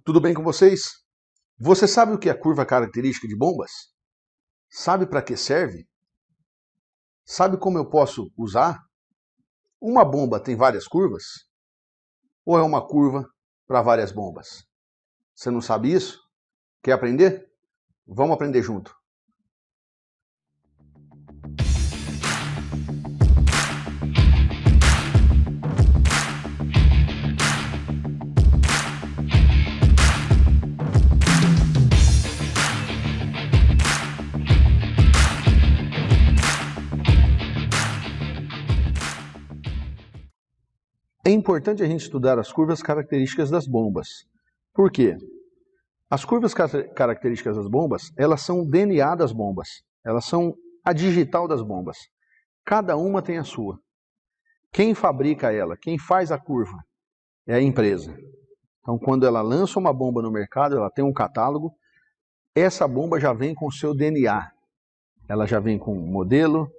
Tudo bem com vocês? Você sabe o que é curva característica de bombas? Sabe para que serve? Sabe como eu posso usar? Uma bomba tem várias curvas? Ou é uma curva para várias bombas? Você não sabe isso? Quer aprender? Vamos aprender junto. É importante a gente estudar as curvas características das bombas. Por quê? As curvas características das bombas, elas são o DNA das bombas. Elas são a digital das bombas. Cada uma tem a sua. Quem fabrica ela, quem faz a curva, é a empresa. Então, quando ela lança uma bomba no mercado, ela tem um catálogo, essa bomba já vem com o seu DNA. Ela já vem com modelo,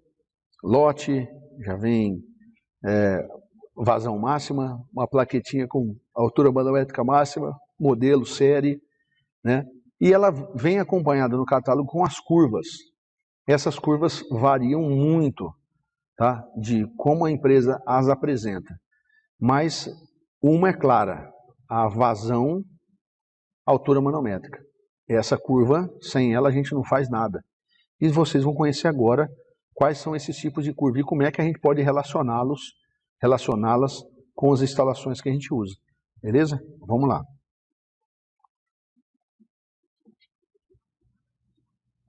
lote, já vem vazão máxima, uma plaquetinha com altura manométrica máxima, modelo, série, né? E ela vem acompanhada no catálogo com as curvas. Essas curvas variam muito, tá? De como a empresa as apresenta. Mas uma é clara, a vazão, altura manométrica. Essa curva, sem ela a gente não faz nada. E vocês vão conhecer agora quais são esses tipos de curva e como é que a gente pode relacioná-las com as instalações que a gente usa. Beleza? Vamos lá.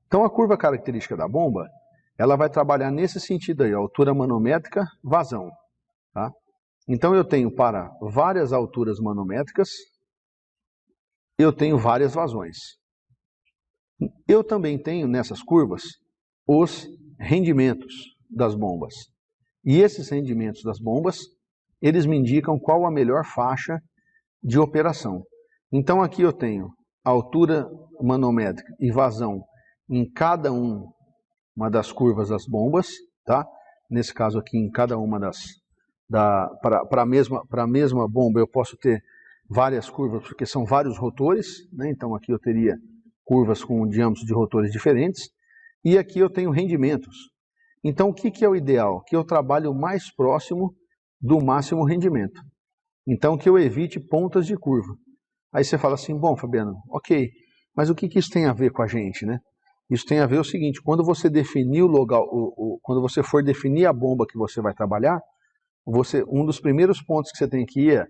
Então a curva característica da bomba, ela vai trabalhar nesse sentido aí, altura manométrica, vazão. Tá? Então eu tenho para várias alturas manométricas, eu tenho várias vazões. Eu também tenho nessas curvas os rendimentos das bombas. E esses rendimentos das bombas, eles me indicam qual a melhor faixa de operação. Então aqui eu tenho altura manométrica e vazão em cada uma das curvas das bombas, tá? Nesse caso aqui, em cada uma para a mesma bomba eu posso ter várias curvas, porque são vários rotores, né? Então aqui eu teria curvas com diâmetros de rotores diferentes, e aqui eu tenho rendimentos. Então o que é o ideal? Que eu trabalhe o mais próximo do máximo rendimento. Então que eu evite pontas de curva. Aí você fala assim, bom Fabiano, ok, mas o que isso tem a ver com a gente, né? Isso tem a ver o seguinte, quando você definir o local, quando você for definir a bomba que você vai trabalhar, um dos primeiros pontos que você tem que ir é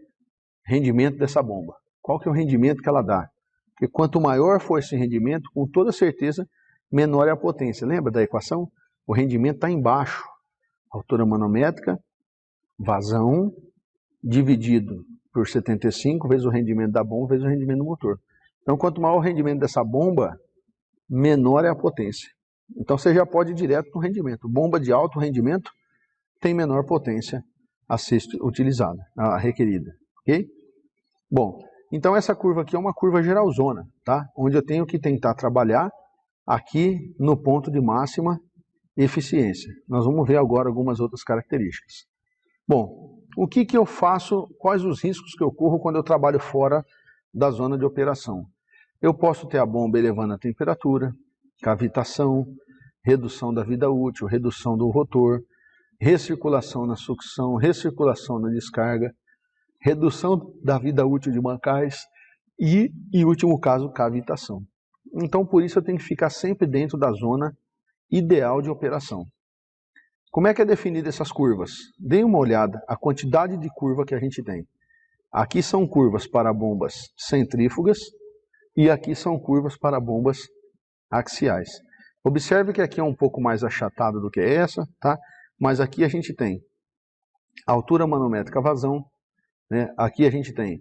rendimento dessa bomba. Qual que é o rendimento que ela dá? Porque quanto maior for esse rendimento, com toda certeza, menor é a potência. Lembra da equação? O rendimento está embaixo. Altura manométrica, vazão, dividido por 75, vezes o rendimento da bomba, vezes o rendimento do motor. Então, quanto maior o rendimento dessa bomba, menor é a potência. Então, você já pode ir direto no rendimento. Bomba de alto rendimento tem menor potência a ser utilizada, a requerida. Ok? Bom, então essa curva aqui é uma curva geralzona, tá? Onde eu tenho que tentar trabalhar aqui no ponto de máxima eficiência. Nós vamos ver agora algumas outras características. Bom, o que eu faço, quais os riscos que eu corro quando eu trabalho fora da zona de operação? Eu posso ter a bomba elevando a temperatura, cavitação, redução da vida útil, redução do rotor, recirculação na sucção, recirculação na descarga, redução da vida útil de bancais e, em último caso, cavitação. Então, por isso eu tenho que ficar sempre dentro da zona ideal de operação. Como é que é definida essas curvas? Dê uma olhada a quantidade de curva que a gente tem. Aqui são curvas para bombas centrífugas e aqui são curvas para bombas axiais. Observe que aqui é um pouco mais achatado do que essa, tá? Mas aqui a gente tem altura manométrica vazão, né? Aqui a gente tem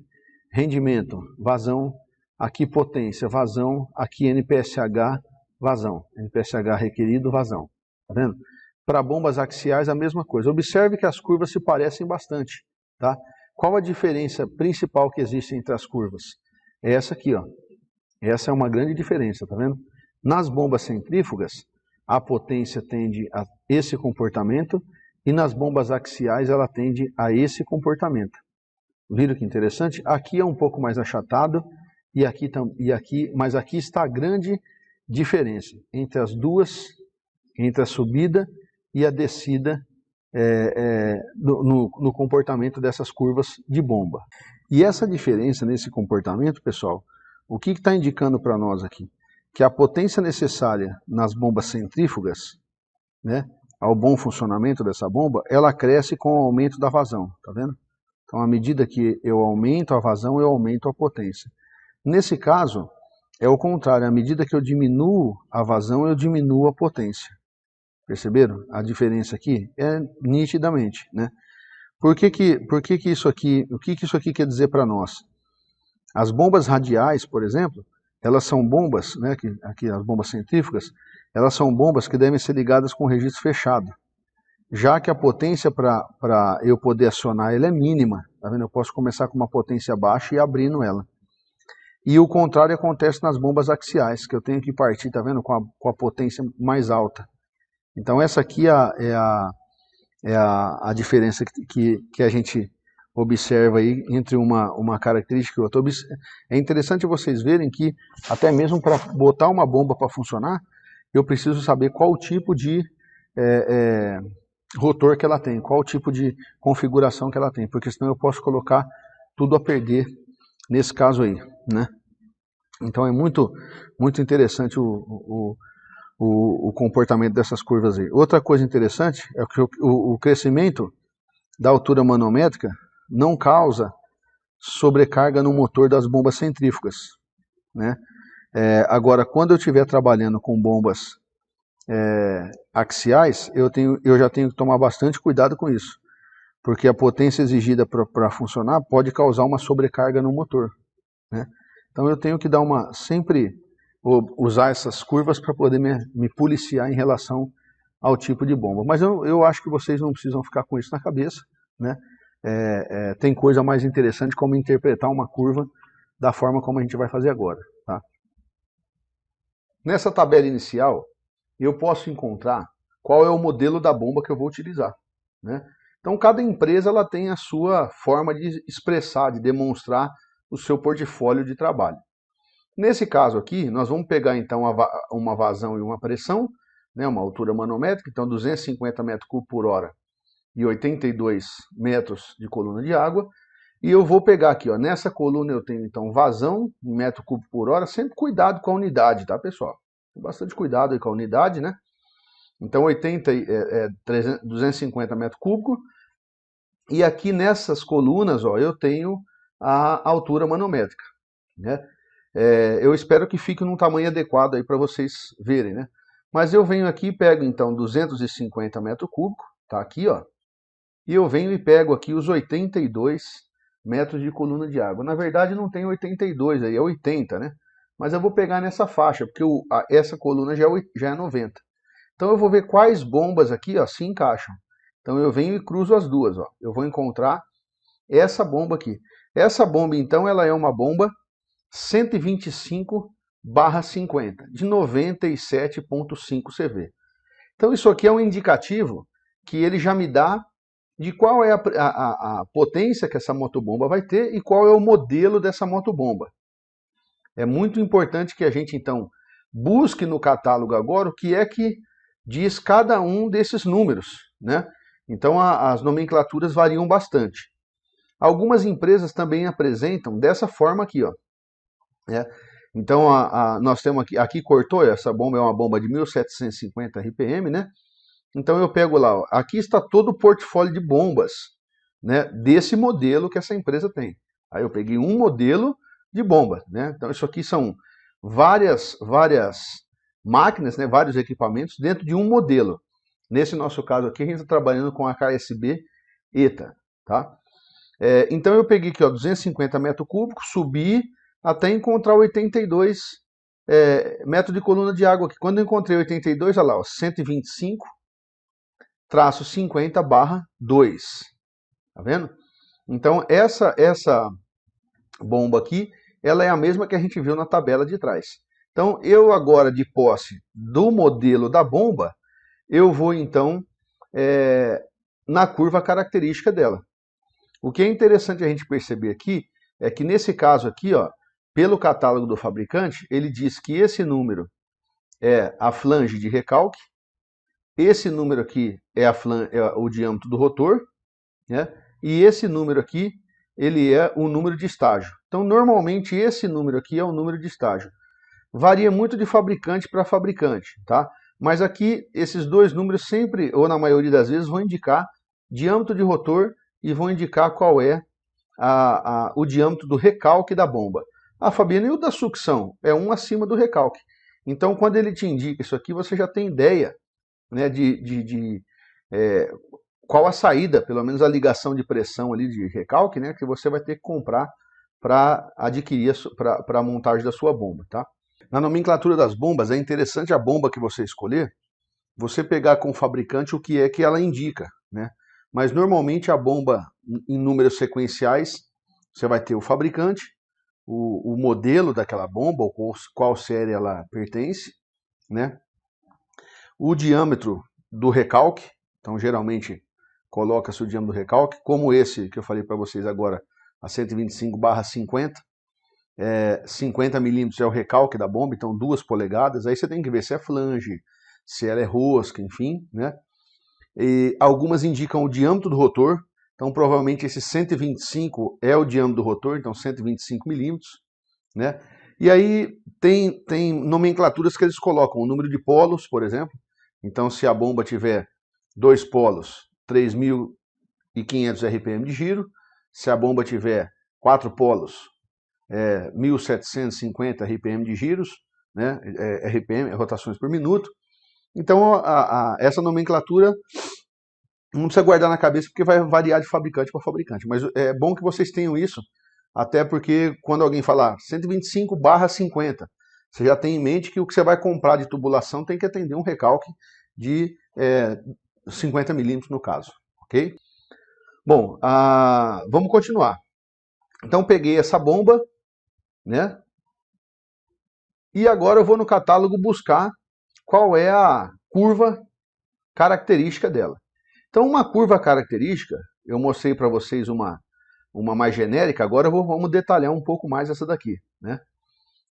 rendimento vazão, aqui potência vazão, aqui NPSH vazão, NPSH requerido vazão, tá vendo? Para bombas axiais a mesma coisa. Observe que as curvas se parecem bastante, tá? Qual a diferença principal que existe entre as curvas? É essa aqui, ó. Essa é uma grande diferença, tá vendo? Nas bombas centrífugas, a potência tende a esse comportamento e nas bombas axiais ela tende a esse comportamento. Viram que interessante? Aqui é um pouco mais achatado mas aqui está a grande diferença entre as duas, entre a subida e a descida no comportamento dessas curvas de bomba. E essa diferença nesse comportamento, pessoal, o que está indicando para nós aqui? Que a potência necessária nas bombas centrífugas, né, ao bom funcionamento dessa bomba, ela cresce com o aumento da vazão, tá vendo? Então, à medida que eu aumento a vazão, eu aumento a potência. Nesse caso, é o contrário, à medida que eu diminuo a vazão, eu diminuo a potência. Perceberam? A diferença aqui é nitidamente, né? Por que isso aqui, o que isso aqui quer dizer para nós? As bombas radiais, por exemplo, elas são bombas, né, aqui as bombas centrífugas, elas são bombas que devem ser ligadas com registro fechado. Já que a potência para eu poder acionar ela é mínima, tá vendo? Eu posso começar com uma potência baixa e abrindo ela. E o contrário acontece nas bombas axiais, que eu tenho que partir, tá vendo, com a potência mais alta. Então essa aqui é a diferença que a gente observa aí entre uma característica e outra. É interessante vocês verem que até mesmo para botar uma bomba para funcionar, eu preciso saber qual tipo de rotor que ela tem, qual tipo de configuração que ela tem, porque senão eu posso colocar tudo a perder nesse caso aí, né? Então é muito interessante o comportamento dessas curvas aí. Outra coisa interessante é que o crescimento da altura manométrica não causa sobrecarga no motor das bombas centrífugas, né? Agora, quando eu estiver trabalhando com bombas axiais, eu já tenho que tomar bastante cuidado com isso, porque a potência exigida para funcionar pode causar uma sobrecarga no motor, né? Então eu tenho que sempre usar essas curvas para poder me policiar em relação ao tipo de bomba. Mas eu acho que vocês não precisam ficar com isso na cabeça, né? Tem coisa mais interessante como interpretar uma curva da forma como a gente vai fazer agora, tá? Nessa tabela inicial, eu posso encontrar qual é o modelo da bomba que eu vou utilizar, né? Então cada empresa ela tem a sua forma de expressar, de demonstrar o seu portfólio de trabalho. Nesse caso aqui, nós vamos pegar então uma vazão e uma pressão, né, uma altura manométrica, então 250 metros cúbicos por hora e 82 metros de coluna de água. E eu vou pegar aqui, ó, nessa coluna eu tenho então vazão em metro cúbico por hora, sempre cuidado com a unidade, tá, pessoal? Bastante cuidado aí com a unidade, né? Então 250 metros cúbicos. E aqui nessas colunas, ó, eu tenho a altura manométrica, né? Eu espero que fique num tamanho adequado aí para vocês verem, né? Mas eu venho aqui e pego então 250 metros cúbicos, tá aqui, ó. E eu venho e pego aqui os 82 metros de coluna de água. Na verdade não tem 82 aí, é 80, né? Mas eu vou pegar nessa faixa, porque essa coluna já é 90. Então eu vou ver quais bombas aqui, ó, se encaixam. Então eu venho e cruzo as duas, ó. Eu vou encontrar essa bomba aqui. Essa bomba então ela é uma bomba 125/50, de 97,5 CV. Então isso aqui é um indicativo que ele já me dá de qual é a potência que essa motobomba vai ter e qual é o modelo dessa motobomba. É muito importante que a gente então busque no catálogo agora o que é que diz cada um desses números, né? Então as nomenclaturas variam bastante. Algumas empresas também apresentam dessa forma aqui, ó. Então nós temos aqui cortou, essa bomba é uma bomba de 1750 RPM, né? Então eu pego lá, ó, aqui está todo o portfólio de bombas, né, desse modelo que essa empresa tem. Aí eu peguei um modelo de bomba, né? Então isso aqui são várias máquinas, né, vários equipamentos dentro de um modelo. Nesse nosso caso aqui a gente está trabalhando com a KSB ETA, tá? Então eu peguei aqui, ó, 250 metros cúbicos, subi até encontrar 82 metros de coluna de água aqui. Quando eu encontrei 82, olha lá, ó, 125/50/2. Tá vendo? Então essa bomba aqui, ela é a mesma que a gente viu na tabela de trás. Então eu agora, de posse do modelo da bomba, eu vou então na curva característica dela. O que é interessante a gente perceber aqui é que nesse caso aqui, ó, pelo catálogo do fabricante, ele diz que esse número é a flange de recalque, esse número aqui é o diâmetro do rotor, né? E esse número aqui, ele é o número de estágio. Então, normalmente, esse número aqui é o número de estágio. Varia muito de fabricante para fabricante, tá? Mas aqui, esses dois números sempre, ou na maioria das vezes, vão indicar diâmetro de rotor e vão indicar qual é o diâmetro do recalque da bomba. Ah, Fabiano, e o da sucção? É um acima do recalque. Então, quando ele te indica isso aqui, você já tem ideia, né, qual a saída, pelo menos a ligação de pressão ali de recalque, né, que você vai ter que comprar para adquirir, para a montagem da sua bomba, tá? Na nomenclatura das bombas, é interessante a bomba que você escolher, você pegar com o fabricante o que é que ela indica, né? Mas normalmente a bomba em números sequenciais, você vai ter o fabricante, o modelo daquela bomba, ou qual série ela pertence, né? O diâmetro do recalque, então geralmente coloca-se o diâmetro do recalque, como esse que eu falei para vocês agora, a 125/50, 50 milímetros é o recalque da bomba, então 2 polegadas, aí você tem que ver se é flange, se ela é rosca, enfim, né? E algumas indicam o diâmetro do rotor, então provavelmente esse 125 é o diâmetro do rotor, então 125 milímetros, né? E aí tem nomenclaturas que eles colocam, o número de polos, por exemplo, então se a bomba tiver 2 polos, 3.500 RPM de giro, se a bomba tiver 4 polos, 1.750 RPM de giros, né? RPM, rotações por minuto. Então, essa nomenclatura não precisa guardar na cabeça porque vai variar de fabricante para fabricante. Mas é bom que vocês tenham isso, até porque quando alguém falar 125/50, você já tem em mente que o que você vai comprar de tubulação tem que atender um recalque de 50 milímetros no caso, ok? Bom, vamos continuar. Então, peguei essa bomba, né? E agora eu vou no catálogo buscar qual é a curva característica dela. Então, uma curva característica, eu mostrei para vocês uma mais genérica, agora vamos detalhar um pouco mais essa daqui, né?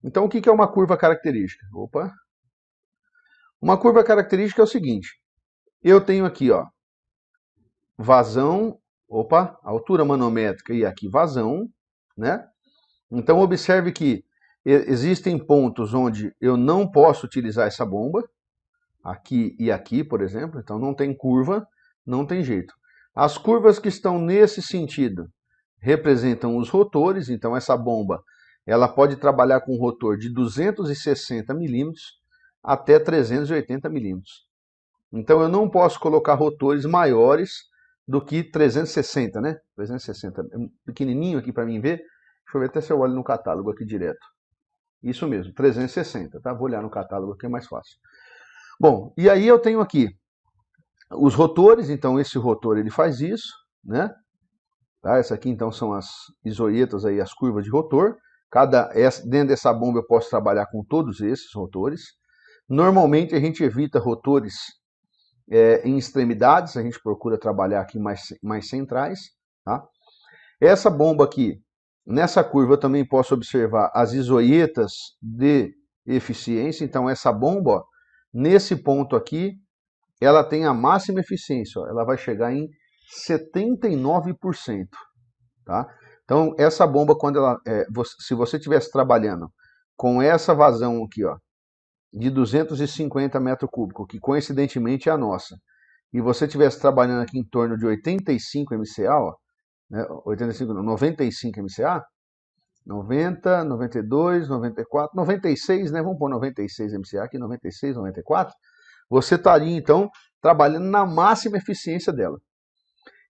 Então, o que é uma curva característica? Opa! Uma curva característica é o seguinte, eu tenho aqui, ó, vazão, altura manométrica e aqui vazão, né? Então, observe que existem pontos onde eu não posso utilizar essa bomba, aqui e aqui, por exemplo, então não tem curva, não tem jeito. As curvas que estão nesse sentido representam os rotores, então essa bomba ela pode trabalhar com um rotor de 260 milímetros até 380 milímetros. Então eu não posso colocar rotores maiores do que 360, né? 360, pequenininho aqui para mim ver. Deixa eu ver até se eu olho no catálogo aqui direto. Isso mesmo, 360, tá? Vou olhar no catálogo aqui, é mais fácil. Bom, e aí eu tenho aqui os rotores, então esse rotor ele faz isso, né? Tá? Essa aqui então são as isoietas aí, as curvas de rotor. Dentro dessa bomba eu posso trabalhar com todos esses rotores. Normalmente a gente evita rotores em extremidades, a gente procura trabalhar aqui mais centrais, tá? Essa bomba aqui, nessa curva eu também posso observar as isoietas de eficiência, então essa bomba, ó, nesse ponto aqui, ela tem a máxima eficiência, ó, ela vai chegar em 79%, tá? Então essa bomba, quando se você estivesse trabalhando com essa vazão aqui, ó, de 250 metros cúbicos, que coincidentemente é a nossa, e você estivesse trabalhando aqui em torno de 85 MCA, ó, né, 95 MCA, 90, 92, 94, 96, né? Vamos pôr 96 MCA aqui, 96, 94. Você estaria, então, trabalhando na máxima eficiência dela.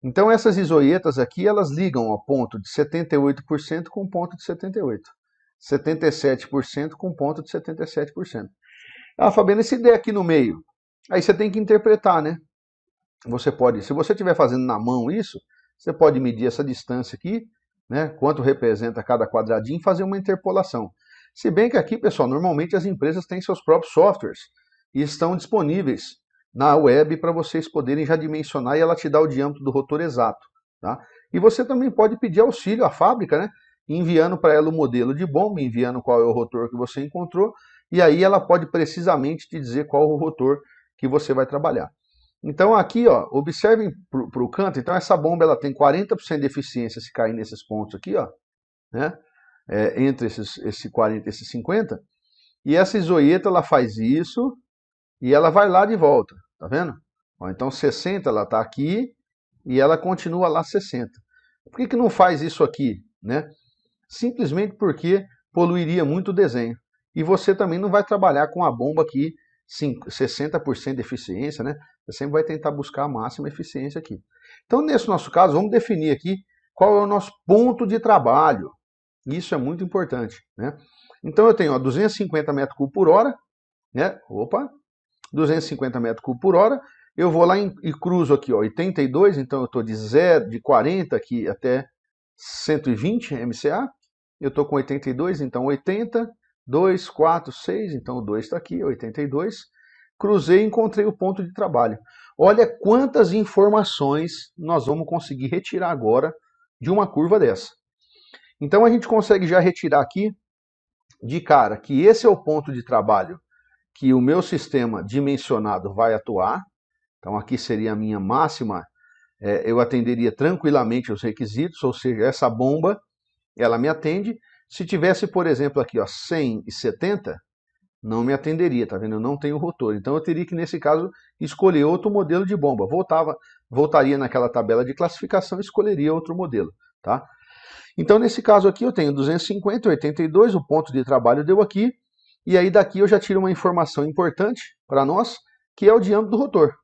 Então, essas isoietas aqui, elas ligam ao ponto de 78% com ponto de 78%. 77% com ponto de 77%. Ah, Fabiano, essa ideia aqui no meio, aí você tem que interpretar, né? Você pode, se você estiver fazendo na mão isso, você pode medir essa distância aqui, né? Quanto representa cada quadradinho e fazer uma interpolação. Se bem que aqui, pessoal, normalmente as empresas têm seus próprios softwares e estão disponíveis na web para vocês poderem já dimensionar e ela te dá o diâmetro do rotor exato, tá? E você também pode pedir auxílio à fábrica, né? enviando para ela o modelo de bomba, enviando qual é o rotor que você encontrou, e aí ela pode precisamente te dizer qual o rotor que você vai trabalhar. Então aqui, ó, observem para o canto, então essa bomba ela tem 40% de eficiência se cair nesses pontos aqui, ó, né? Entre esse 40 e esse 50, e essa isoieta ela faz isso, e ela vai lá de volta, tá vendo? Ó, então 60 ela está aqui, e ela continua lá 60. Por que não faz isso aqui, né? Simplesmente porque poluiria muito o desenho. E você também não vai trabalhar com a bomba aqui 60% de eficiência, né? Você sempre vai tentar buscar a máxima eficiência aqui. Então, nesse nosso caso, vamos definir aqui qual é o nosso ponto de trabalho. Isso é muito importante, né? Então, eu tenho ó, 250 metros cúbicos por hora, né? Opa! 250 metros cúbicos por hora. Eu vou lá e cruzo aqui, ó, 82, então eu estou de 40 aqui até 120 MCA. Eu estou com 82, então 80, 2, 4, 6, então o 2 está aqui, 82. Cruzei e encontrei o ponto de trabalho. Olha quantas informações nós vamos conseguir retirar agora de uma curva dessa. Então a gente consegue já retirar aqui, de cara, que esse é o ponto de trabalho que o meu sistema dimensionado vai atuar. Então aqui seria a minha máxima, eu atenderia tranquilamente os requisitos, ou seja, essa bomba, ela me atende. Se tivesse, por exemplo, aqui ó, 170, não me atenderia, tá vendo? Eu não tenho rotor. Então eu teria que, nesse caso, escolher outro modelo de bomba. Voltaria naquela tabela de classificação e escolheria outro modelo, tá? Então nesse caso aqui eu tenho 250, 82, o ponto de trabalho deu aqui, e aí daqui eu já tiro uma informação importante para nós, que é o diâmetro do rotor.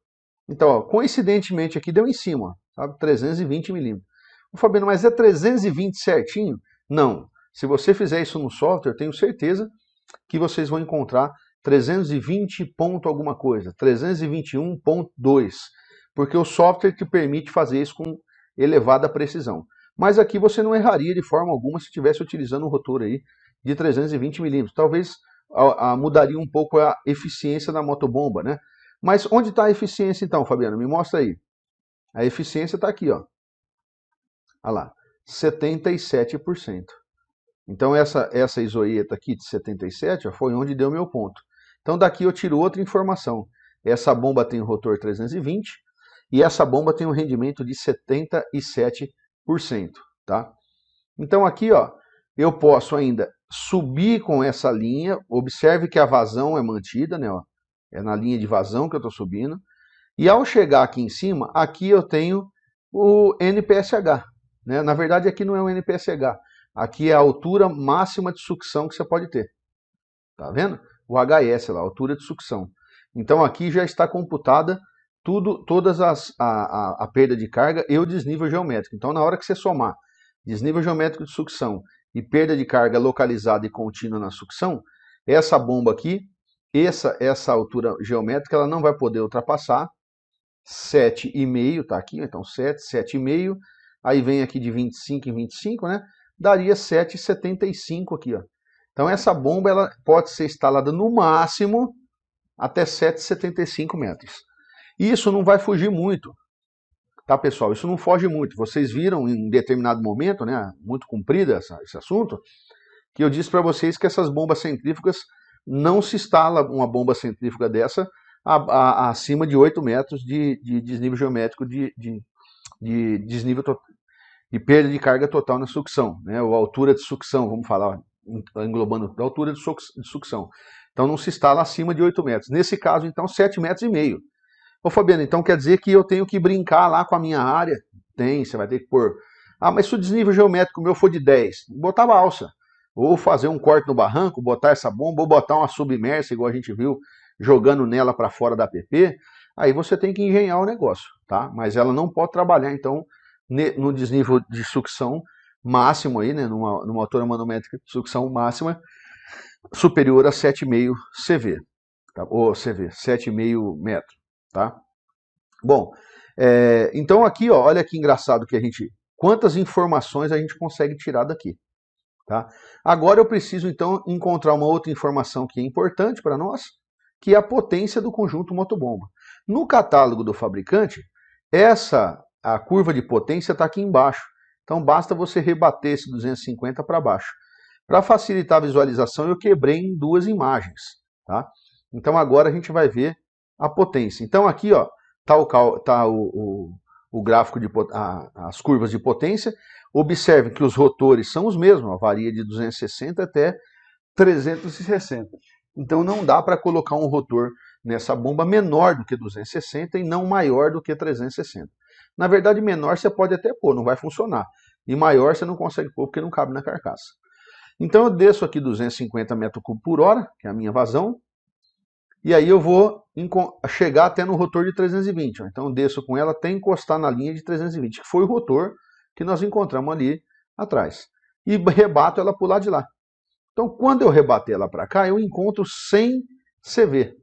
Então, ó, coincidentemente aqui deu em cima, sabe? 320 milímetros. O Fabiano, mas é 320 certinho? Não. Se você fizer isso no software, eu tenho certeza que vocês vão encontrar 320 ponto alguma coisa, 321.2, porque o software te permite fazer isso com elevada precisão. Mas aqui você não erraria de forma alguma se estivesse utilizando um rotor aí de 320 milímetros. Talvez mudaria um pouco a eficiência da motobomba, né? Mas onde está a eficiência então, Fabiano? Me mostra aí. A eficiência está aqui, ó. Olha lá, 77%. Então essa isoieta aqui de 77 ó, foi onde deu meu ponto. Então daqui eu tiro outra informação. Essa bomba tem um rotor 320 e essa bomba tem um rendimento de 77%. Tá? Então aqui ó, eu posso ainda subir com essa linha. Observe que a vazão é mantida, né? Ó. É na linha de vazão que eu estou subindo. E ao chegar aqui em cima, aqui eu tenho o NPSH. Né? Na verdade, aqui não é o NPSH. Aqui é a altura máxima de sucção que você pode ter. Tá vendo? O HS lá, altura de sucção. Então aqui já está computada todas a perda de carga e o desnível geométrico. Então na hora que você somar desnível geométrico de sucção e perda de carga localizada e contínua na sucção, essa bomba aqui, essa altura geométrica, ela não vai poder ultrapassar 7,5, tá aqui, então 7,5, aí vem aqui de 25 em 25, né? Daria 7,75 aqui, ó. Então essa bomba ela pode ser instalada no máximo até 7,75 metros. Isso não vai fugir muito, tá pessoal? Isso não foge muito. Vocês viram em determinado momento, né, muito comprida esse assunto, que eu disse para vocês que essas bombas centrífugas não se instala uma bomba centrífuga dessa acima de 8 metros de desnível geométrico de desnível de perda de carga total na sucção, né? Ou altura de sucção, vamos falar, englobando a altura de sucção. Então não se instala acima de 8 metros. Nesse caso, então, 7,5 metros. Ô Fabiano, então quer dizer que eu tenho que brincar lá com a minha área? Tem, você vai ter que pôr. Ah, mas se o desnível geométrico meu for de 10, botar balsa. Ou fazer um corte no barranco, botar essa bomba, ou botar uma submersa, igual a gente viu, jogando nela para fora da APP, aí você tem que engenhar o negócio, tá? Mas ela não pode trabalhar, então, no desnível de sucção máximo aí, né, numa altura manométrica de sucção máxima, superior a 7,5 CV, tá? Ou CV, 7,5 metros, tá? Bom, então aqui, ó, olha que engraçado que quantas informações a gente consegue tirar daqui, tá? Agora eu preciso, então, encontrar uma outra informação que é importante para nós, que é a potência do conjunto motobomba. No catálogo do fabricante, a curva de potência está aqui embaixo. Então basta você rebater esse 250 para baixo. Para facilitar a visualização, eu quebrei em duas imagens. Tá? Então agora a gente vai ver a potência. Então aqui está o gráfico de as curvas de potência. Observe que os rotores são os mesmos, varia de 260 até 360. Então não dá para colocar um rotor nessa bomba menor do que 260 e não maior do que 360. Na verdade, menor você pode até pôr, não vai funcionar. E maior você não consegue pôr porque não cabe na carcaça. Então eu desço aqui 250 metros cúbicos por hora, que é a minha vazão, e aí eu vou chegar até no rotor de 320. Então eu desço com ela até encostar na linha de 320, que foi o rotor que nós encontramos ali atrás. E rebato ela para o lado de lá. Então quando eu rebater ela para cá, eu encontro 100 CV.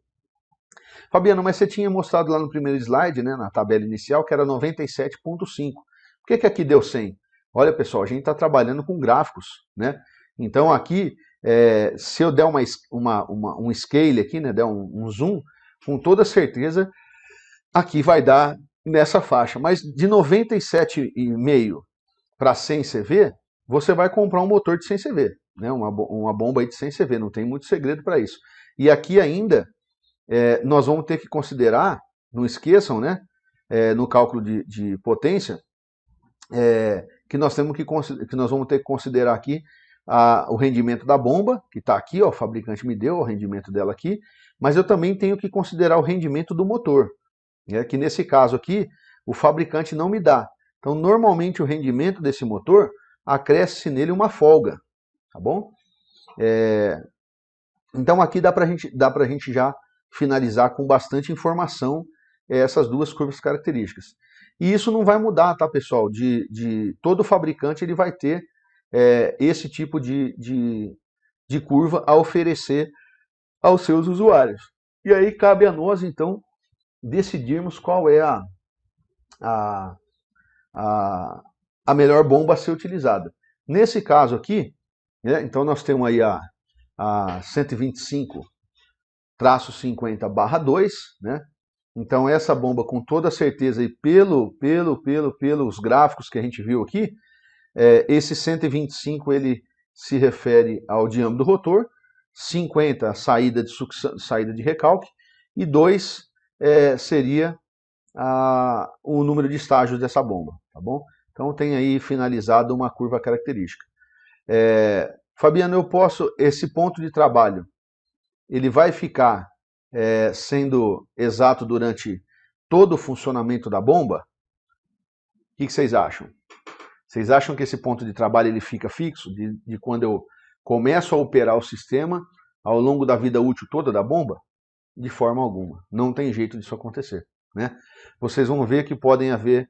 Fabiano, mas você tinha mostrado lá no primeiro slide, né, na tabela inicial, que era 97,5. Por que aqui deu 100? Olha, pessoal, a gente está trabalhando com gráficos, né? Então aqui, se eu der um scale aqui, né, der um zoom, com toda certeza, aqui vai dar nessa faixa. Mas de 97,5 para 100 CV, você vai comprar um motor de 100 CV, né? Uma bomba aí de 100 CV, não tem muito segredo para isso. E aqui ainda, nós vamos ter que considerar, não esqueçam, né, no cálculo de potência, que nós vamos ter que considerar aqui o rendimento da bomba, que está aqui, ó, o fabricante me deu o rendimento dela aqui, mas eu também tenho que considerar o rendimento do motor, né, que nesse caso aqui, o fabricante não me dá. Então, normalmente, o rendimento desse motor, acresce nele uma folga, tá bom? Então, aqui dá pra gente já finalizar com bastante informação essas duas curvas características. E isso não vai mudar, tá, pessoal? Todo fabricante ele vai ter esse tipo de curva a oferecer aos seus usuários. E aí cabe a nós, então, decidirmos qual é a melhor bomba a ser utilizada. Nesse caso aqui, né, então nós temos aí a 125-50/2, né? Então essa bomba com toda certeza e pelos gráficos que a gente viu aqui, esse 125 ele se refere ao diâmetro do rotor, 50 saída de sucção, saída de recalque, e 2 seria o número de estágios dessa bomba, tá bom? Então tem aí finalizado uma curva característica. Fabiano, esse ponto de trabalho, ele vai ficar sendo exato durante todo o funcionamento da bomba? O que vocês acham? Vocês acham que esse ponto de trabalho ele fica fixo, de quando eu começo a operar o sistema ao longo da vida útil toda da bomba? De forma alguma. Não tem jeito disso acontecer, né? Vocês vão ver que podem haver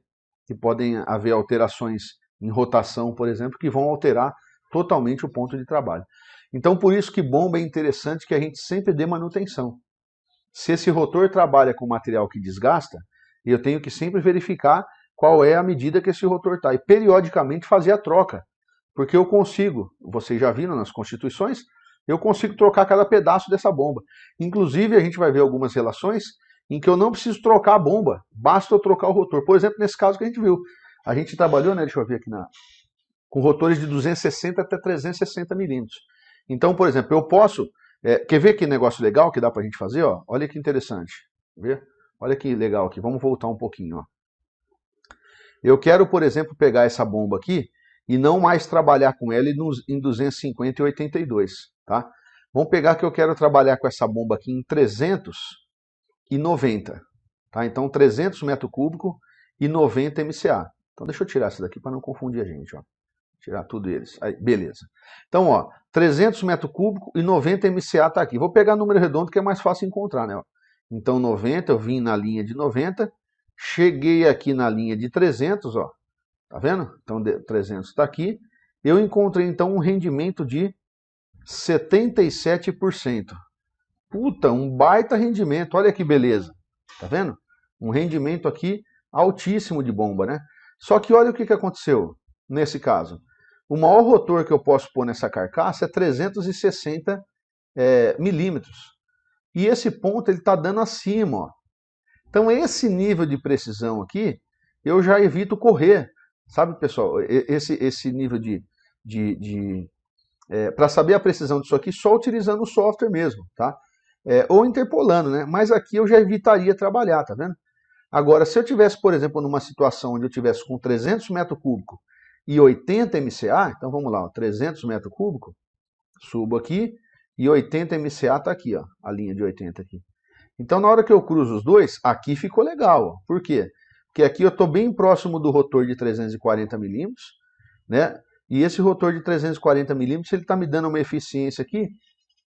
alterações em rotação, por exemplo, que vão alterar totalmente o ponto de trabalho. Então, por isso que bomba é interessante que a gente sempre dê manutenção. Se esse rotor trabalha com material que desgasta, eu tenho que sempre verificar qual é a medida que esse rotor está e periodicamente fazer a troca. Porque eu consigo, vocês já viram nas constituições, eu consigo trocar cada pedaço dessa bomba. Inclusive, a gente vai ver algumas relações em que eu não preciso trocar a bomba, basta eu trocar o rotor. Por exemplo, nesse caso que a gente viu, a gente trabalhou, né, deixa eu ver aqui, com rotores de 260 até 360 milímetros. Então, por exemplo, eu posso... quer ver que negócio legal que dá pra gente fazer? Ó? Olha que interessante. Ver? Olha que legal aqui. Vamos voltar um pouquinho. Ó. Eu quero, por exemplo, pegar essa bomba aqui e não mais trabalhar com ela em 250 e 82. Tá? Vamos pegar que eu quero trabalhar com essa bomba aqui em 390. Tá? Então, 300 metros cúbicos e 90 MCA. Então, deixa eu tirar isso daqui para não confundir a gente. Ó. Tirar tudo eles. Aí, beleza. Então, ó, 300 metros cúbicos e 90 MCA está aqui. Vou pegar número redondo que é mais fácil encontrar, né? Então, 90, eu vim na linha de 90, cheguei aqui na linha de 300, ó. Tá vendo? Então, 300 está aqui. Eu encontrei, então, um rendimento de 77%. Puta, um baita rendimento. Olha que beleza. Tá vendo? Um rendimento aqui altíssimo de bomba, né? Só que olha o que aconteceu nesse caso. O maior rotor que eu posso pôr nessa carcaça é 360 milímetros. E esse ponto ele está dando acima. Ó. Então esse nível de precisão aqui, eu já evito correr. Sabe, pessoal, esse nível para saber a precisão disso aqui, só utilizando o software mesmo, tá? Ou interpolando, né? Mas aqui eu já evitaria trabalhar, tá vendo? Agora, se eu tivesse, por exemplo, numa situação onde eu tivesse com 300 metros cúbicos e 80 MCA, então vamos lá, ó, 300 metros cúbicos, subo aqui, e 80 MCA está aqui, ó, a linha de 80 aqui. Então, na hora que eu cruzo os dois, aqui ficou legal. Ó. Por quê? Porque aqui eu estou bem próximo do rotor de 340 milímetros, né? E esse rotor de 340 milímetros, ele está me dando uma eficiência aqui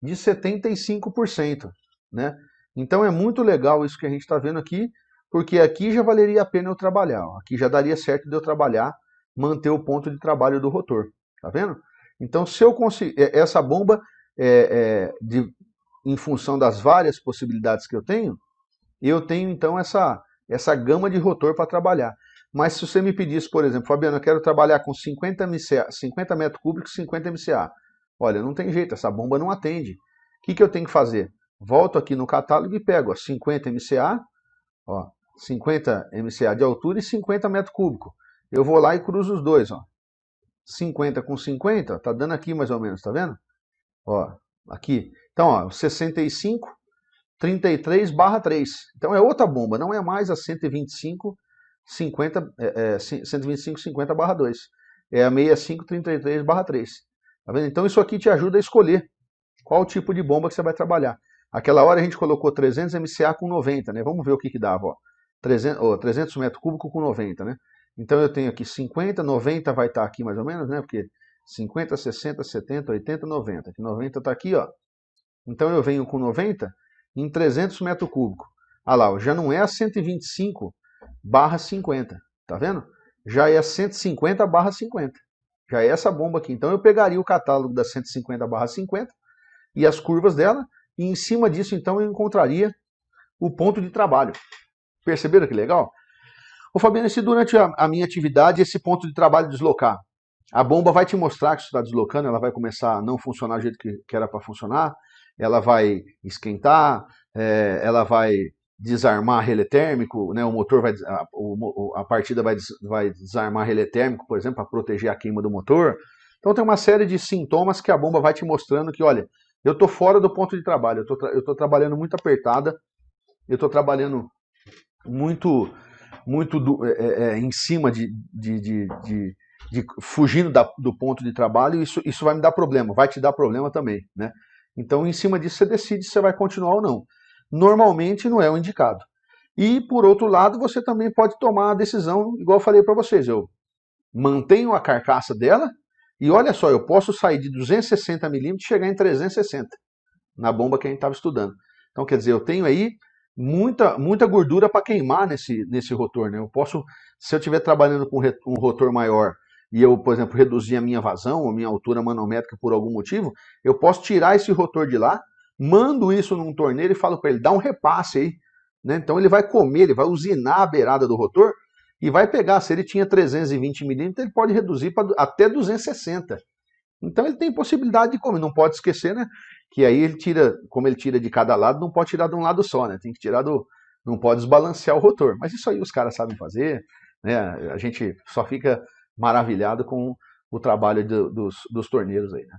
de 75%, né? Então, é muito legal isso que a gente está vendo aqui, porque aqui já valeria a pena eu trabalhar. Ó. Aqui já daria certo de eu trabalhar, manter o ponto de trabalho do rotor. Tá vendo? Então, se eu conseguir... Essa bomba, em função das várias possibilidades que eu tenho então essa gama de rotor para trabalhar. Mas se você me pedisse, por exemplo, Fabiano, eu quero trabalhar com 50 metros cúbicos, 50 MCA. Olha, não tem jeito, essa bomba não atende. O que eu tenho que fazer? Volto aqui no catálogo e pego ó, 50 MCA, ó, 50 MCA de altura e 50 metros cúbicos. Eu vou lá e cruzo os dois, ó. 50 com 50, tá dando aqui mais ou menos, tá vendo? Ó, aqui. Então, ó, 65, 33/3. Então é outra bomba, não é mais a 125, 50/2. É a 65, 33/3. Tá vendo? Então isso aqui te ajuda a escolher qual tipo de bomba que você vai trabalhar. Aquela hora a gente colocou 300 MCA com 90, né? Vamos ver o que dava, ó. 300 metros cúbicos com 90, né? Então eu tenho aqui 50, 90 vai estar aqui mais ou menos, né? Porque 50, 60, 70, 80, 90. Aqui 90 está aqui, ó. Então eu venho com 90 em 300 metros cúbicos. Ah lá, já não é a 125/50, tá vendo? Já é a 150/50. Já é essa bomba aqui. Então eu pegaria o catálogo da 150/50 e as curvas dela, e em cima disso então eu encontraria o ponto de trabalho. Perceberam que legal? Ô Fabiano, se durante a minha atividade esse ponto de trabalho deslocar, a bomba vai te mostrar que você está deslocando, ela vai começar a não funcionar do jeito que era para funcionar, ela vai esquentar, ela vai desarmar relé térmico, né? O motor vai, a partida vai desarmar relé térmico, por exemplo, para proteger a queima do motor. Então tem uma série de sintomas que a bomba vai te mostrando que, olha, eu estou fora do ponto de trabalho, eu estou trabalhando muito apertada, eu estou trabalhando muito em cima fugindo do ponto de trabalho, isso vai me dar problema, vai te dar problema também, né? Então, em cima disso, você decide se você vai continuar ou não. Normalmente, não é o indicado. E, por outro lado, você também pode tomar a decisão, igual eu falei para vocês, eu mantenho a carcaça dela e olha só, eu posso sair de 260 milímetros e chegar em 360 na bomba que a gente estava estudando. Então, quer dizer, eu tenho aí muita gordura para queimar nesse rotor, né? Eu posso, se eu estiver trabalhando com um rotor maior e eu, por exemplo, reduzir a minha vazão, a minha altura manométrica por algum motivo, eu posso tirar esse rotor de lá, mando isso num torneiro e falo para ele, dá um repasse aí, né? Então ele vai comer, ele vai usinar a beirada do rotor e vai pegar, se ele tinha 320 milímetros, ele pode reduzir para até 260. Então ele tem possibilidade de comer, não pode esquecer, né? Que aí ele tira, como ele tira de cada lado, não pode tirar de um lado só, né? Tem que tirar não pode desbalancear o rotor. Mas isso aí os caras sabem fazer, né? A gente só fica maravilhado com o trabalho dos torneiros aí, né?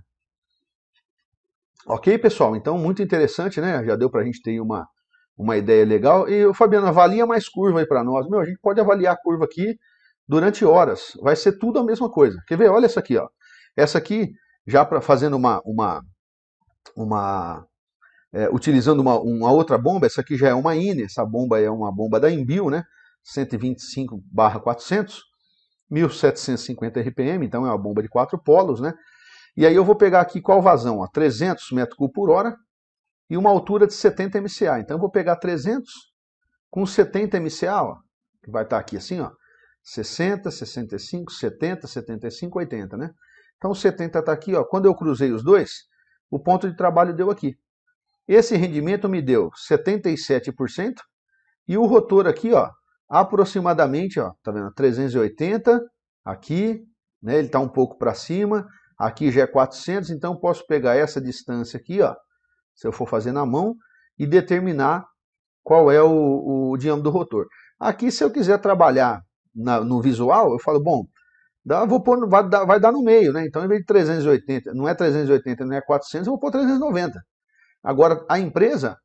Ok, pessoal? Então, muito interessante, né? Já deu pra gente ter uma ideia legal. E o Fabiano, avalia mais curva aí para nós. Meu, a gente pode avaliar a curva aqui durante horas. Vai ser tudo a mesma coisa. Quer ver? Olha essa aqui, ó. Essa aqui, já fazendo utilizando uma outra bomba, essa aqui já é uma INE, essa bomba é uma bomba da Embio, né? 125/400, 1750 RPM, então é uma bomba de 4 polos, né? E aí eu vou pegar aqui qual vazão? Ó, 300 metros cúbicos por hora e uma altura de 70 MCA. Então eu vou pegar 300 com 70 MCA, ó, que vai estar aqui assim, ó, 60, 65, 70, 75, 80, né? Então o 70 está aqui, ó. Quando eu cruzei os dois, o ponto de trabalho deu aqui. Esse rendimento me deu 77% e o rotor aqui, ó, aproximadamente, ó, tá vendo? 380 aqui, né? Ele está um pouco para cima. Aqui já é 400, então posso pegar essa distância aqui, ó, se eu for fazer na mão, e determinar qual é o diâmetro do rotor. Aqui, se eu quiser trabalhar no visual, eu falo, bom, vai dar no meio, né? Então, em vez de 380, não é 380, não é 400, eu vou pôr 390. Agora, a empresa,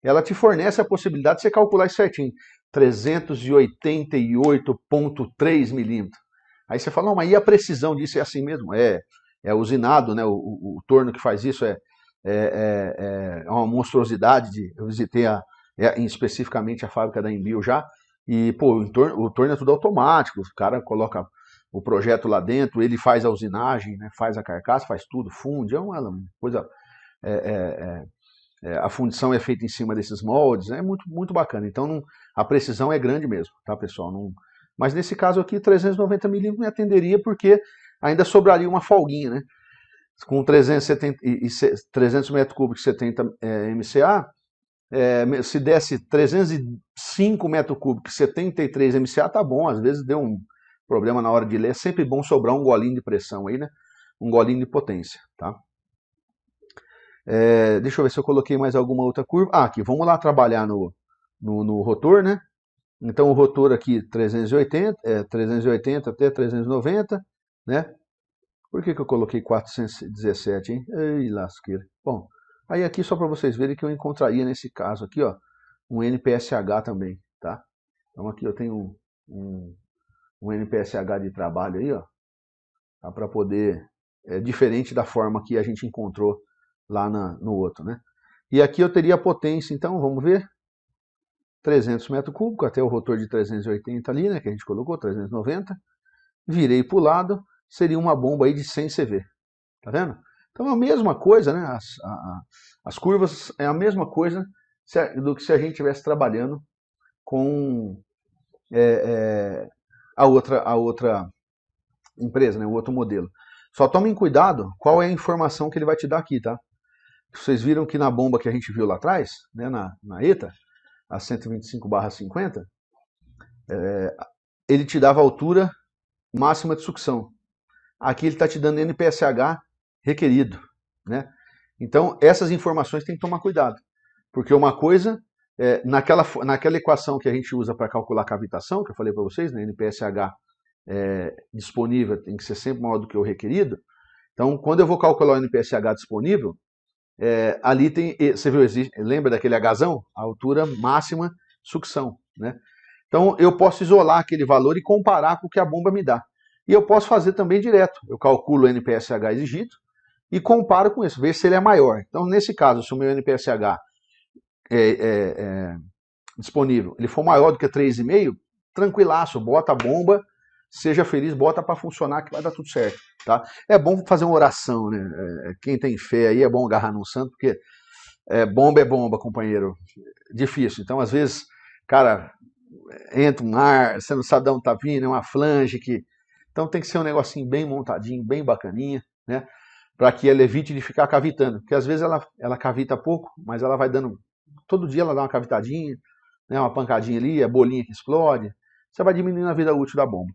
ela te fornece a possibilidade de você calcular isso certinho. 388,3 milímetros. Aí você fala, não, mas e a precisão disso é assim mesmo? É usinado, né? O torno que faz isso é uma monstruosidade. Eu visitei especificamente a fábrica da Embio já, e pô, o torno é tudo automático, o cara coloca o projeto lá dentro, ele faz a usinagem, né? Faz a carcaça, faz tudo, funde, é uma coisa... a fundição é feita em cima desses moldes, é muito, muito bacana. Então a precisão é grande mesmo, tá, pessoal? Mas nesse caso aqui, 390 milímetros me atenderia porque ainda sobraria uma folguinha, né? Com 300 metros cúbicos, 70 MCA, se desse 305 metros cúbicos, 73 MCA, tá bom. Às vezes deu um problema na hora de ler, é sempre bom sobrar um golinho de pressão aí, né? Um golinho de potência, tá? Deixa eu ver se eu coloquei mais alguma outra curva. Aqui, vamos lá trabalhar no rotor, né? Então o rotor aqui 380 até 390, né? Por que eu coloquei 417, hein? Ei, lasqueira. Bom, aí aqui só para vocês verem que eu encontraria nesse caso aqui, ó, um NPSH também, tá? Então aqui eu tenho um NPSH de trabalho aí, ó, tá? Para poder, diferente da forma que a gente encontrou lá no outro, né? E aqui eu teria a potência, então, vamos ver, 300 metros cúbicos, até o rotor de 380 ali, né, que a gente colocou, 390, virei para o lado, seria uma bomba aí de 100 CV, tá vendo? Então é a mesma coisa, né, as curvas é a mesma coisa do que se a gente estivesse trabalhando com a outra empresa, né, o outro modelo. Só tomem cuidado qual é a informação que ele vai te dar aqui, tá? Vocês viram que na bomba que a gente viu lá atrás, né, na ETA, a 125/50, ele te dava a altura máxima de sucção. Aqui ele está te dando NPSH requerido, né? Então essas informações tem que tomar cuidado, porque uma coisa, naquela equação que a gente usa para calcular a cavitação, que eu falei para vocês, né, NPSH disponível tem que ser sempre maior do que o requerido. Então quando eu vou calcular o NPSH disponível, ali tem, você viu, lembra daquele Hzão? A altura máxima sucção, né? Então eu posso isolar aquele valor e comparar com o que a bomba me dá. E eu posso fazer também direto. Eu calculo o NPSH exigido e comparo com isso, ver se ele é maior. Então nesse caso, se o meu NPSH disponível ele for maior do que 3,5, tranquilaço, bota a bomba, seja feliz, bota para funcionar que vai dar tudo certo, tá? É bom fazer uma oração, né? Quem tem fé aí é bom agarrar num santo, porque bomba é bomba, companheiro. Difícil. Então, às vezes, cara, entra um ar, você não sabe de onde tá vindo, é uma flange que... Então tem que ser um negocinho bem montadinho, bem bacaninha, né? Para que ela evite de ficar cavitando. Porque às vezes ela cavita pouco, mas ela vai dando... Todo dia ela dá uma cavitadinha, né? Uma pancadinha ali, a bolinha que explode. Você vai diminuindo a vida útil da bomba.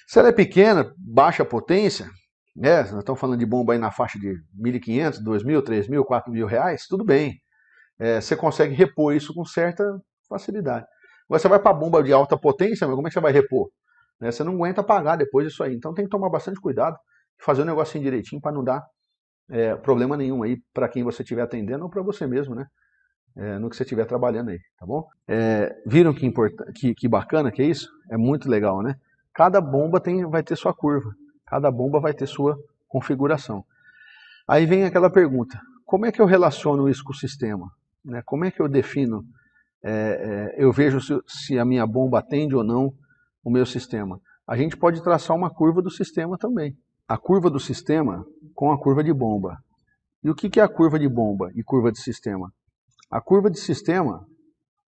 Se ela é pequena, baixa potência, né? Nós estamos falando de bomba aí na faixa de 1.500, 2.000, 3.000, 4.000 reais, tudo bem. Você consegue repor isso com certa facilidade. Agora você vai para bomba de alta potência, mas como é que você vai repor? Você não aguenta pagar depois disso aí. Então tem que tomar bastante cuidado, fazer o negocinho direitinho para não dar problema nenhum aí para quem você estiver atendendo ou para você mesmo, né? No que você estiver trabalhando aí, tá bom? Viram que bacana que é isso? É muito legal, né? Cada bomba vai ter sua curva, cada bomba vai ter sua configuração. Aí vem aquela pergunta, como é que eu relaciono isso com o sistema? Né? Como é que eu defino, eu vejo se a minha bomba atende ou não o meu sistema? A gente pode traçar uma curva do sistema também. A curva do sistema com a curva de bomba. E o que é a curva de bomba e curva de sistema? A curva de sistema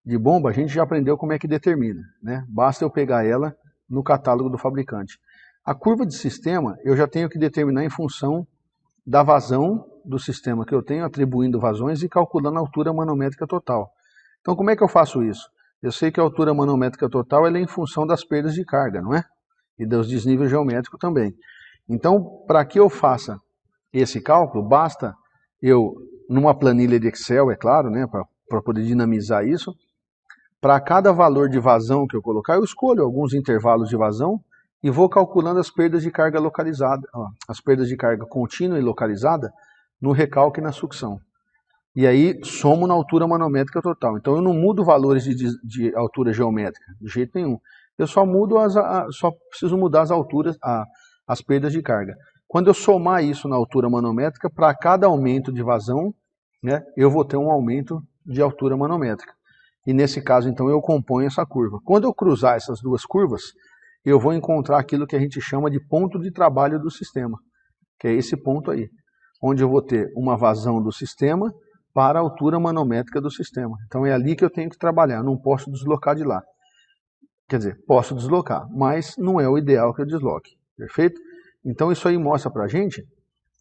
de bomba a gente já aprendeu como é que determina, né? Basta eu pegar ela no catálogo do fabricante. A curva de sistema eu já tenho que determinar em função da vazão do sistema que eu tenho, atribuindo vazões e calculando a altura manométrica total. Então como é que eu faço isso? Eu sei que a altura manométrica total é em função das perdas de carga, não é? E dos desníveis geométricos também. Então, para que eu faça esse cálculo, basta eu, numa planilha de Excel, é claro, né, para poder dinamizar isso, para cada valor de vazão que eu colocar, eu escolho alguns intervalos de vazão e vou calculando as perdas de carga localizada, ó, as perdas de carga contínua e localizada no recalque e na sucção. E aí somo na altura manométrica total. Então eu não mudo valores de altura geométrica, de jeito nenhum. Eu só mudo só preciso mudar as alturas, as perdas de carga. Quando eu somar isso na altura manométrica, para cada aumento de vazão, né, eu vou ter um aumento de altura manométrica. E nesse caso, então, eu componho essa curva. Quando eu cruzar essas duas curvas, eu vou encontrar aquilo que a gente chama de ponto de trabalho do sistema, que é esse ponto aí, onde eu vou ter uma vazão do sistema para a altura manométrica do sistema. Então é ali que eu tenho que trabalhar, não posso deslocar de lá. Quer dizer, posso deslocar, mas não é o ideal que eu desloque, perfeito? Então isso aí mostra para a gente,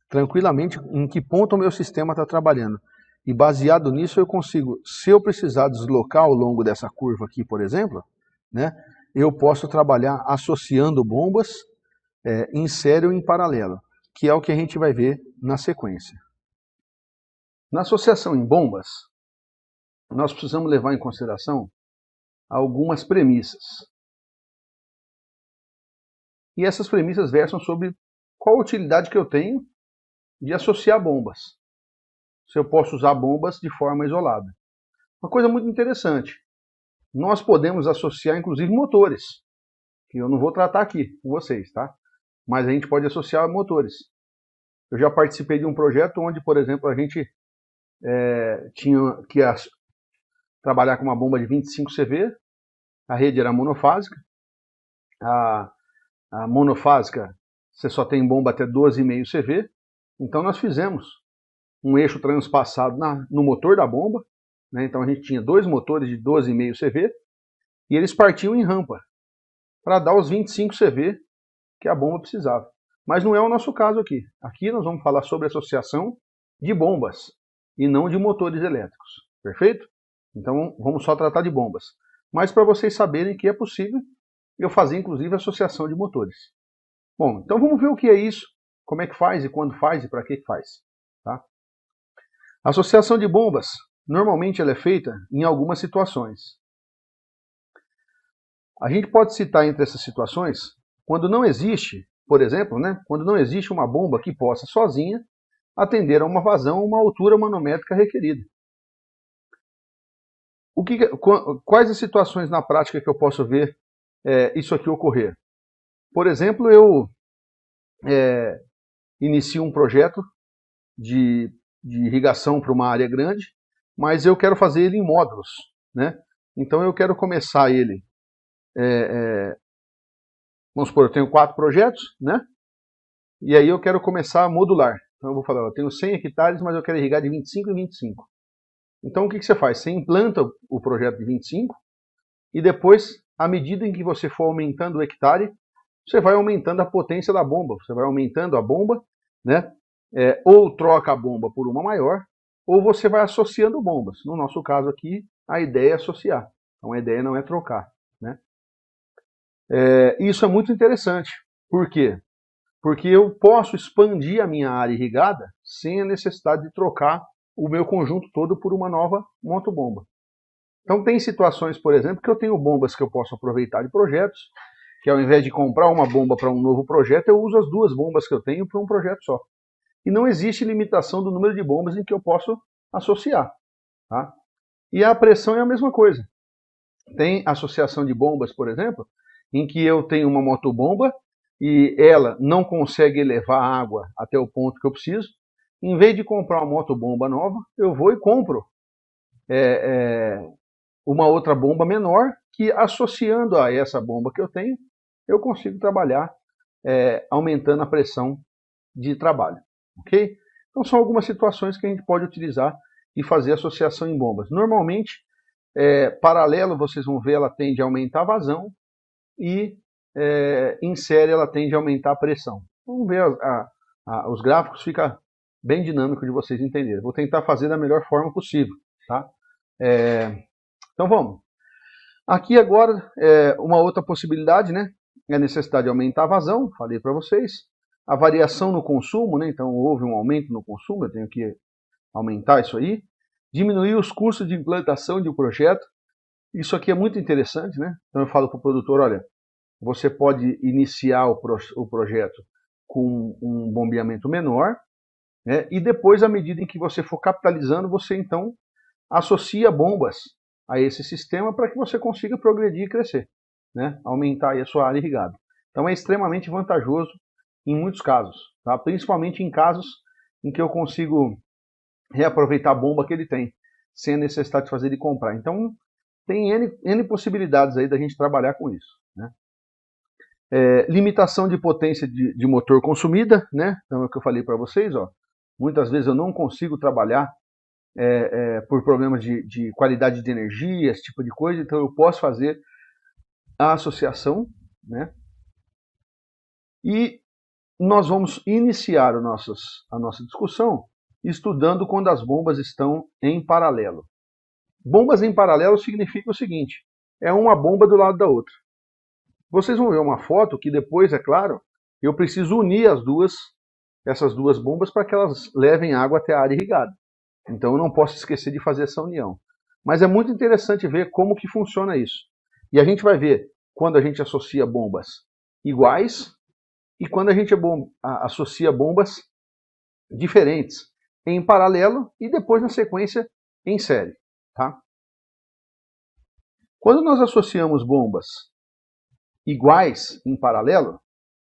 tranquilamente, em que ponto o meu sistema está trabalhando. E baseado nisso eu consigo, se eu precisar deslocar ao longo dessa curva aqui, por exemplo, né, eu posso trabalhar associando bombas em série ou em paralelo, que é o que a gente vai ver na sequência. Na associação em bombas, nós precisamos levar em consideração algumas premissas. E essas premissas versam sobre qual a utilidade que eu tenho de associar bombas. Se eu posso usar bombas de forma isolada. Uma coisa muito interessante, nós podemos associar inclusive motores, que eu não vou tratar aqui com vocês, tá? Mas a gente pode associar motores. Eu já participei de um projeto onde, por exemplo, a gente tinha que trabalhar com uma bomba de 25 CV, a rede era monofásica, a monofásica você só tem bomba até 12,5 CV, então nós fizemos um eixo transpassado no motor da bomba, né? Então a gente tinha dois motores de 12,5 CV e eles partiam em rampa para dar os 25 CV que a bomba precisava. Mas não é o nosso caso aqui. Aqui nós vamos falar sobre associação de bombas e não de motores elétricos, perfeito? Então vamos só tratar de bombas. Mas para vocês saberem que é possível eu fazer inclusive associação de motores. Bom, então vamos ver o que é isso, como é que faz e quando faz e para que faz. Tá? A associação de bombas, normalmente ela é feita em algumas situações. A gente pode citar entre essas situações quando não existe, por exemplo, né, quando não existe uma bomba que possa sozinha atender a uma vazão ou uma altura manométrica requerida. Quais as situações na prática que eu posso ver isso aqui ocorrer? Por exemplo, eu inicio um projeto de irrigação para uma área grande, mas eu quero fazer ele em módulos, né? Então eu quero começar ele, vamos supor, eu tenho 4 projetos, né? E aí eu quero começar a modular. Então eu vou falar, eu tenho 100 hectares, mas eu quero irrigar de 25 em 25. Então o que você faz? Você implanta o projeto de 25 e depois, à medida em que você for aumentando o hectare, você vai aumentando a potência da bomba, você vai aumentando a bomba, né? Ou troca a bomba por uma maior, ou você vai associando bombas. No nosso caso aqui, a ideia é associar. Então a ideia não é trocar, né? Isso é muito interessante. Por quê? Porque eu posso expandir a minha área irrigada sem a necessidade de trocar o meu conjunto todo por uma nova motobomba. Então tem situações, por exemplo, que eu tenho bombas que eu posso aproveitar de projetos, que ao invés de comprar uma bomba para um novo projeto, eu uso as 2 bombas que eu tenho para um projeto só. E não existe limitação do número de bombas em que eu posso associar. Tá? E a pressão é a mesma coisa. Tem associação de bombas, por exemplo, em que eu tenho uma motobomba e ela não consegue elevar a água até o ponto que eu preciso. Em vez de comprar uma motobomba nova, eu vou e compro uma outra bomba menor que, associando a essa bomba que eu tenho, eu consigo trabalhar aumentando a pressão de trabalho. Ok? Então são algumas situações que a gente pode utilizar e fazer associação em bombas. Normalmente, paralelo, vocês vão ver, ela tende a aumentar a vazão e em série ela tende a aumentar a pressão. Vamos ver os gráficos, fica bem dinâmico de vocês entenderem. Vou tentar fazer da melhor forma possível. Tá? Então vamos. Aqui agora, uma outra possibilidade, né? É a necessidade de aumentar a vazão, falei para vocês. A variação no consumo, né? Então houve um aumento no consumo, eu tenho que aumentar isso aí. Diminuir os custos de implantação de um projeto. Isso aqui é muito interessante, né? Então eu falo para o produtor, olha, você pode iniciar o projeto com um bombeamento menor, né? E depois, à medida em que você for capitalizando, você então associa bombas a esse sistema para que você consiga progredir e crescer, né? Aumentar aí a sua área irrigada. Então é extremamente vantajoso em muitos casos, tá? Principalmente em casos em que eu consigo reaproveitar a bomba que ele tem, sem a necessidade de fazer ele comprar. Então tem N possibilidades aí da gente trabalhar com isso, né? Limitação de potência de motor consumida, né? Então é o que eu falei para vocês, ó. Muitas vezes eu não consigo trabalhar por problemas de qualidade de energia, esse tipo de coisa, então eu posso fazer a associação, né? E nós vamos iniciar a nossa discussão estudando quando as bombas estão em paralelo. Bombas em paralelo significa o seguinte, é uma bomba do lado da outra. Vocês vão ver uma foto que depois, é claro, eu preciso unir essas duas bombas para que elas levem água até a área irrigada. Então eu não posso esquecer de fazer essa união. Mas é muito interessante ver como que funciona isso. E a gente vai ver quando a gente associa bombas iguais e quando a gente associa bombas diferentes em paralelo e depois na sequência em série. Tá? Quando nós associamos bombas iguais em paralelo,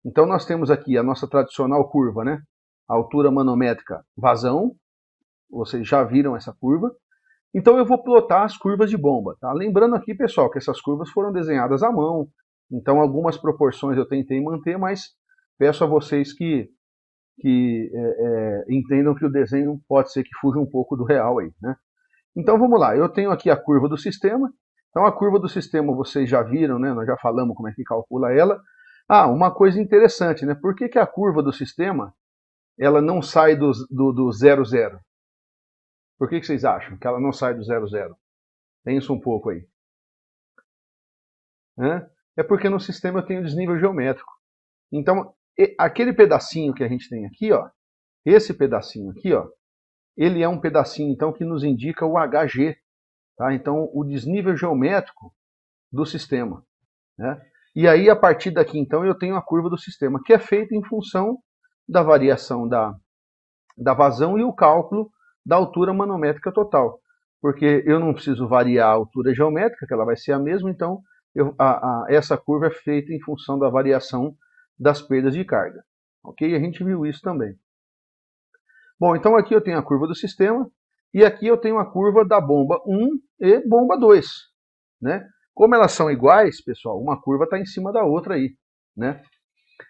então nós temos aqui a nossa tradicional curva, né? A altura manométrica vazão, vocês já viram essa curva. Então eu vou plotar as curvas de bomba. Tá? Lembrando aqui, pessoal, que essas curvas foram desenhadas à mão, então algumas proporções eu tentei manter, mas peço a vocês que entendam que o desenho pode ser que fuja um pouco do real aí, né? Então vamos lá, eu tenho aqui a curva do sistema. Então a curva do sistema vocês já viram, né? Nós já falamos como é que calcula ela. Ah, uma coisa interessante, né? Por que a curva do sistema ela não sai do 0,0? Por que vocês acham que ela não sai do 0,0? Pensa um pouco aí. É porque no sistema eu tenho desnível geométrico. Então, aquele pedacinho que a gente tem aqui, ó, esse pedacinho aqui, ó, ele é um pedacinho então que nos indica o HG, tá? Então, o desnível geométrico do sistema, né? E aí, a partir daqui, então, eu tenho a curva do sistema, que é feita em função da variação da vazão e o cálculo da altura manométrica total. Porque eu não preciso variar a altura geométrica, que ela vai ser a mesma, então essa curva é feita em função da variação das perdas de carga. Ok? A gente viu isso também. Bom, então aqui eu tenho a curva do sistema, e aqui eu tenho a curva da bomba 1 e bomba 2. Né? Como elas são iguais, pessoal, uma curva está em cima da outra aí. Né?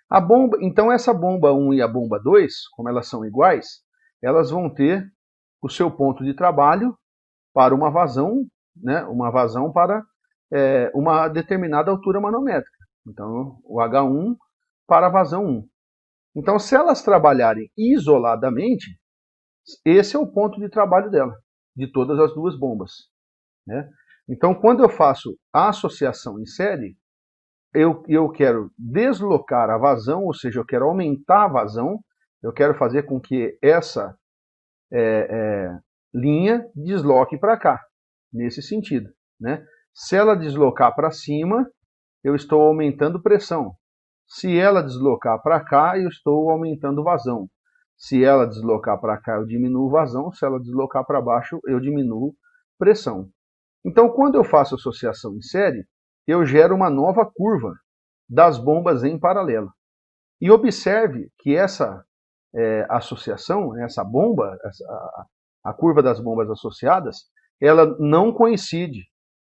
A bomba, então essa bomba 1 e a bomba 2, como elas são iguais, elas vão ter o seu ponto de trabalho para uma vazão, né, uma vazão para uma determinada altura manométrica. Então, o H1 para a vazão 1. Então, se elas trabalharem isoladamente, esse é o ponto de trabalho dela, de todas as duas bombas. Né? Então, quando eu faço a associação em série, eu quero deslocar a vazão, ou seja, eu quero aumentar a vazão, eu quero fazer com que essa linha desloque para cá, nesse sentido. Né? Se ela deslocar para cima, eu estou aumentando pressão. Se ela deslocar para cá, eu estou aumentando vazão. Se ela deslocar para cá, eu diminuo vazão. Se ela deslocar para baixo, eu diminuo pressão. Então, quando eu faço associação em série, eu gero uma nova curva das bombas em paralelo. E observe que essa associação, essa bomba, a curva das bombas associadas, ela não coincide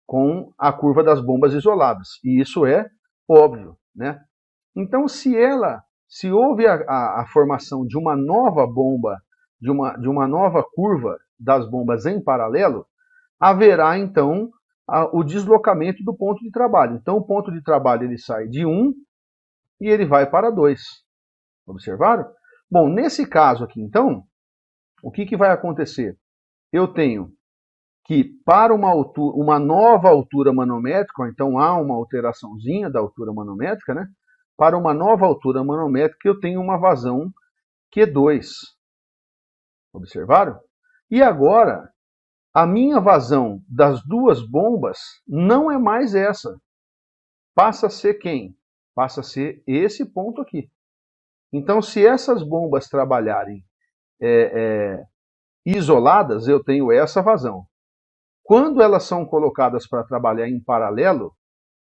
com a curva das bombas isoladas. E isso é óbvio, né? Então, se houve a formação de uma nova bomba, de uma nova curva das bombas em paralelo, haverá então o deslocamento do ponto de trabalho. Então, o ponto de trabalho ele sai de 1 e ele vai para 2. Observaram? Bom, nesse caso aqui, então, o que vai acontecer? Eu tenho que para uma nova altura manométrica, então há uma alteraçãozinha da altura manométrica, né? Para uma nova altura manométrica eu tenho uma vazão Q2. Observaram? E agora, a minha vazão das duas bombas não é mais essa. Passa a ser quem? passa a ser esse ponto aqui. Então, se essas bombas trabalharem isoladas, eu tenho essa vazão. Quando elas são colocadas para trabalhar em paralelo,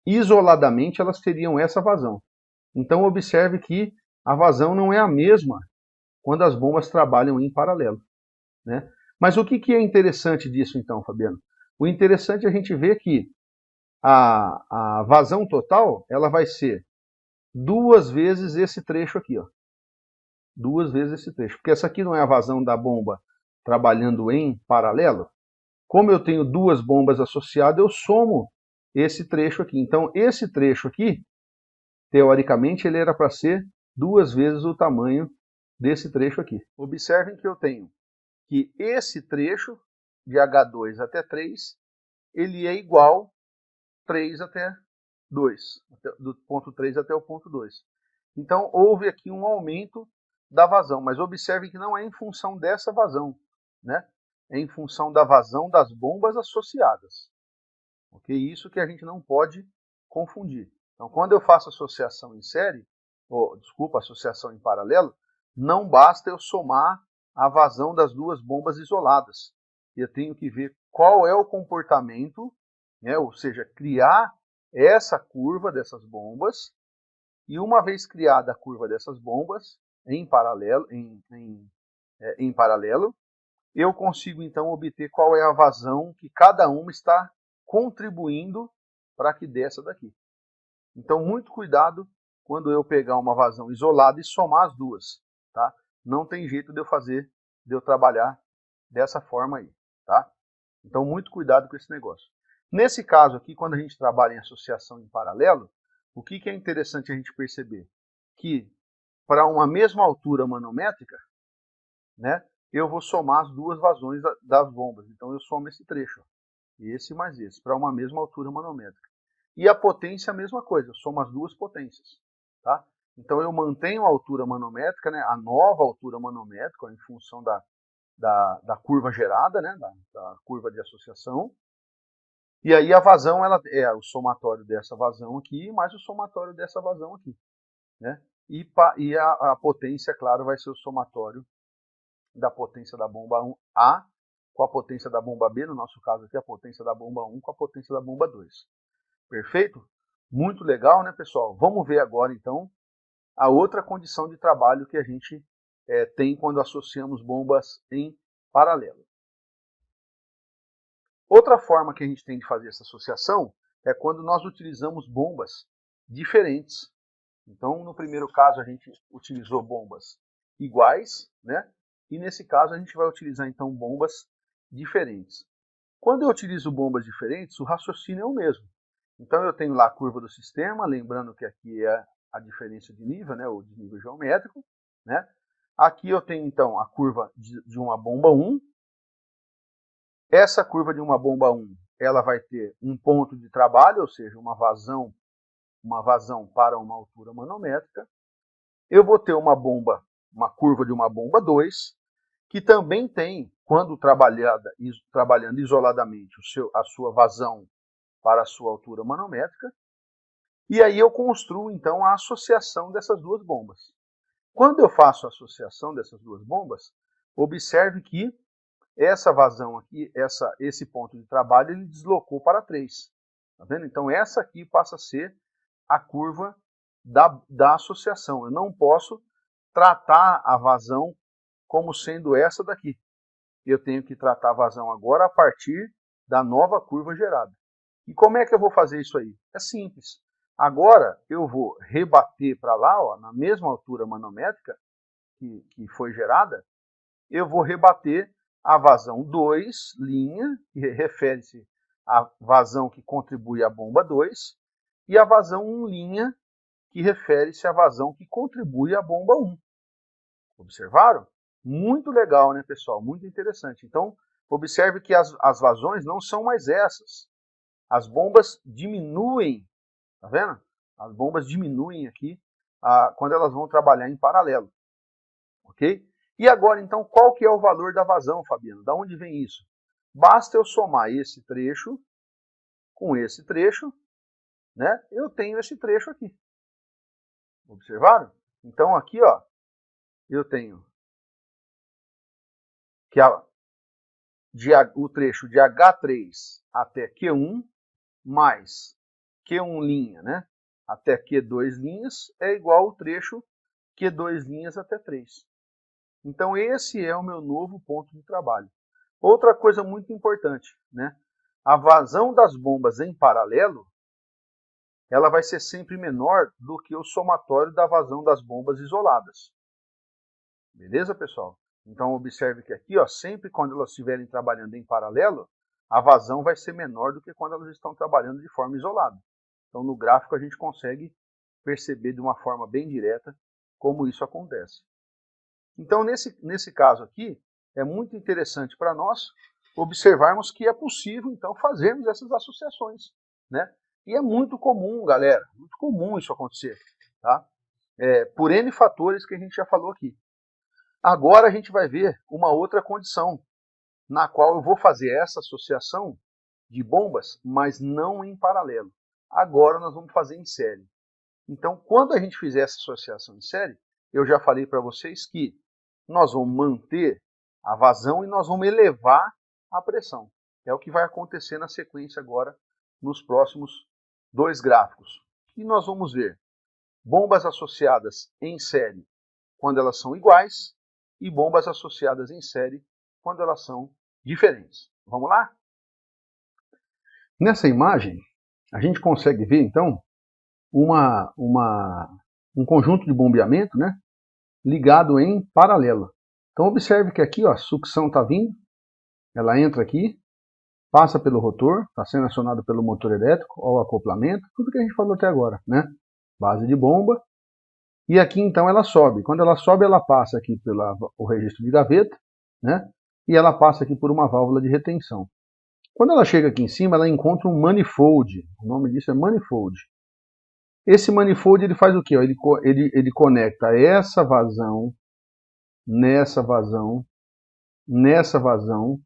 isoladamente elas teriam essa vazão. Então, observe que a vazão não é a mesma quando as bombas trabalham em paralelo, né? Mas o que é interessante disso então, Fabiano? O interessante é a gente ver que a vazão total ela vai ser 2 vezes esse trecho aqui, ó. 2 vezes esse trecho. Porque essa aqui não é a vazão da bomba trabalhando em paralelo. Como eu tenho 2 bombas associadas, eu somo esse trecho aqui. Então, esse trecho aqui, teoricamente, ele era para ser 2 vezes o tamanho desse trecho aqui. Observem que eu tenho que esse trecho de H2 até 3, ele é igual 3 até 2, do ponto 3 até o ponto 2. Então, houve aqui um aumento da vazão, mas observe que não é em função dessa vazão, né? É em função da vazão das bombas associadas. Ok? Isso que a gente não pode confundir. Então, quando eu faço associação em série, associação em paralelo, não basta eu somar a vazão das 2 bombas isoladas. Eu tenho que ver qual é o comportamento, né? Ou seja, criar essa curva dessas bombas, e uma vez criada a curva dessas bombas em paralelo, eu consigo então obter qual é a vazão que cada uma está contribuindo para que desça daqui. Então, muito cuidado quando eu pegar uma vazão isolada e somar as duas, tá? Não tem jeito de eu trabalhar dessa forma aí, tá? Então, muito cuidado com esse negócio. Nesse caso aqui, quando a gente trabalha em associação em paralelo, o que é interessante a gente perceber? Que para uma mesma altura manométrica, né, eu vou somar as 2 vazões das bombas. Então, eu somo esse trecho, ó, esse mais esse, para uma mesma altura manométrica. E a potência, a mesma coisa, eu somo as 2 potências. Tá? Então, eu mantenho a altura manométrica, né, a nova altura manométrica, em função da curva gerada, né, da curva de associação. E aí a vazão ela é o somatório dessa vazão aqui, mais o somatório dessa vazão aqui. Né? E a potência, claro, vai ser o somatório da potência da bomba A com a potência da bomba B, no nosso caso aqui, a potência da bomba 1 com a potência da bomba 2. Perfeito? Muito legal, né, pessoal? Vamos ver agora, então, a outra condição de trabalho que a gente tem quando associamos bombas em paralelo. Outra forma que a gente tem de fazer essa associação é quando nós utilizamos bombas diferentes. Então, no primeiro caso, a gente utilizou bombas iguais, né? E nesse caso, a gente vai utilizar, então, bombas diferentes. Quando eu utilizo bombas diferentes, o raciocínio é o mesmo. Então, eu tenho lá a curva do sistema, lembrando que aqui é a diferença de nível, né? Ou de nível geométrico, né? Aqui eu tenho, então, a curva de uma bomba 1. Essa curva de uma bomba 1, ela vai ter um ponto de trabalho, ou seja, uma vazão para uma altura manométrica. Eu vou ter uma curva de uma bomba 2, que também tem, quando trabalhando isoladamente, a sua vazão para a sua altura manométrica. E aí eu construo, então, a associação dessas 2 bombas. Quando eu faço a associação dessas 2 bombas, observe que essa vazão aqui, esse ponto de trabalho, ele deslocou para 3. Tá vendo? Então, essa aqui passa a ser a curva da associação. Eu não posso tratar a vazão como sendo essa daqui. Eu tenho que tratar a vazão agora a partir da nova curva gerada. E como é que eu vou fazer isso aí? É simples. Agora eu vou rebater para lá, ó, na mesma altura manométrica que foi gerada, eu vou rebater a vazão 2, que refere-se à vazão que contribui à bomba 2, e a vazão 1', que refere-se à vazão que contribui à bomba 1. Observaram? Muito legal, né, pessoal? Muito interessante. Então, observe que as vazões não são mais essas. As bombas diminuem, tá vendo? As bombas diminuem aqui quando elas vão trabalhar em paralelo. Ok? E agora, então, qual que é o valor da vazão, Fabiano? Da onde vem isso? Basta eu somar esse trecho com esse trecho, né? Eu tenho esse trecho aqui. Observaram? Então aqui, ó, eu tenho que o trecho de H3 até Q1 mais Q1', né, até Q2' é igual ao trecho Q2' até 3. Então esse é o meu novo ponto de trabalho. Outra coisa muito importante, né, a vazão das bombas em paralelo, ela vai ser sempre menor do que o somatório da vazão das bombas isoladas. Beleza, pessoal? Então observe que aqui, ó, sempre quando elas estiverem trabalhando em paralelo, a vazão vai ser menor do que quando elas estão trabalhando de forma isolada. Então no gráfico a gente consegue perceber de uma forma bem direta como isso acontece. Então nesse caso aqui, é muito interessante para nós observarmos que é possível então fazermos essas associações, né? E é muito comum, galera, muito comum isso acontecer, tá? Por N fatores que a gente já falou aqui. Agora a gente vai ver uma outra condição, na qual eu vou fazer essa associação de bombas, mas não em paralelo. Agora nós vamos fazer em série. Então, quando a gente fizer essa associação em série, eu já falei para vocês que nós vamos manter a vazão e nós vamos elevar a pressão. É o que vai acontecer na sequência agora, nos próximos dois gráficos. E nós vamos ver bombas associadas em série quando elas são iguais e bombas associadas em série quando elas são diferentes. Vamos lá? Nessa imagem, a gente consegue ver, então, um conjunto de bombeamento, né, ligado em paralelo. Então, observe que aqui, ó, a sucção está vindo, ela entra aqui, passa pelo rotor, está sendo acionado pelo motor elétrico, ó, o acoplamento, tudo que a gente falou até agora, né? Base de bomba. E aqui, então, ela sobe. Quando ela sobe, ela passa aqui pelo registro de gaveta, né? E ela passa aqui por uma válvula de retenção. Quando ela chega aqui em cima, ela encontra um manifold. O nome disso é manifold. Esse manifold ele faz o quê? Ele conecta essa vazão, nessa vazão, nessa vazão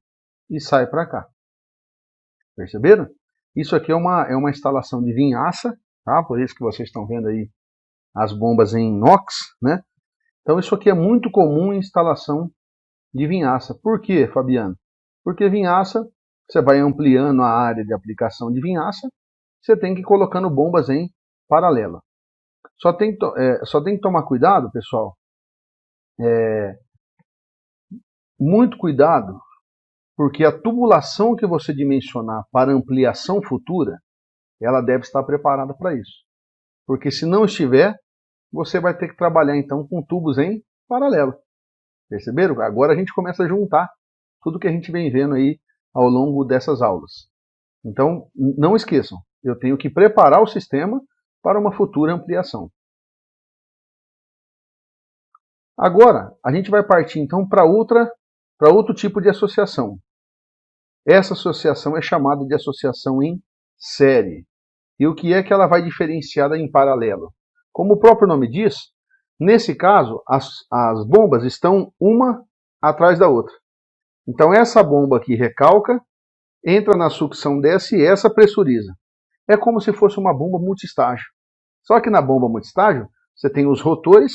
e sai para cá. Perceberam? Isso aqui é uma instalação de vinhaça, tá? Por isso que vocês estão vendo aí as bombas em inox, né? Então isso aqui é muito comum em instalação de vinhaça. Por quê, Fabiano? Porque vinhaça, você vai ampliando a área de aplicação de vinhaça, você tem que ir colocando bombas em paralela. Só tem que tomar cuidado, pessoal, muito cuidado, porque a tubulação que você dimensionar para ampliação futura, ela deve estar preparada para isso. Porque se não estiver, você vai ter que trabalhar então com tubos em paralelo. Perceberam? Agora a gente começa a juntar tudo que a gente vem vendo aí ao longo dessas aulas. Então, não esqueçam, eu tenho que preparar o sistema para uma futura ampliação. Agora, a gente vai partir então para outro tipo de associação. Essa associação é chamada de associação em série. E o que é que ela vai diferenciar em paralelo? Como o próprio nome diz, nesse caso, as bombas estão uma atrás da outra. Então essa bomba aqui recalca, entra na sucção dessa e essa pressuriza. É como se fosse uma bomba multistágio. Só que na bomba multistágio, você tem os rotores,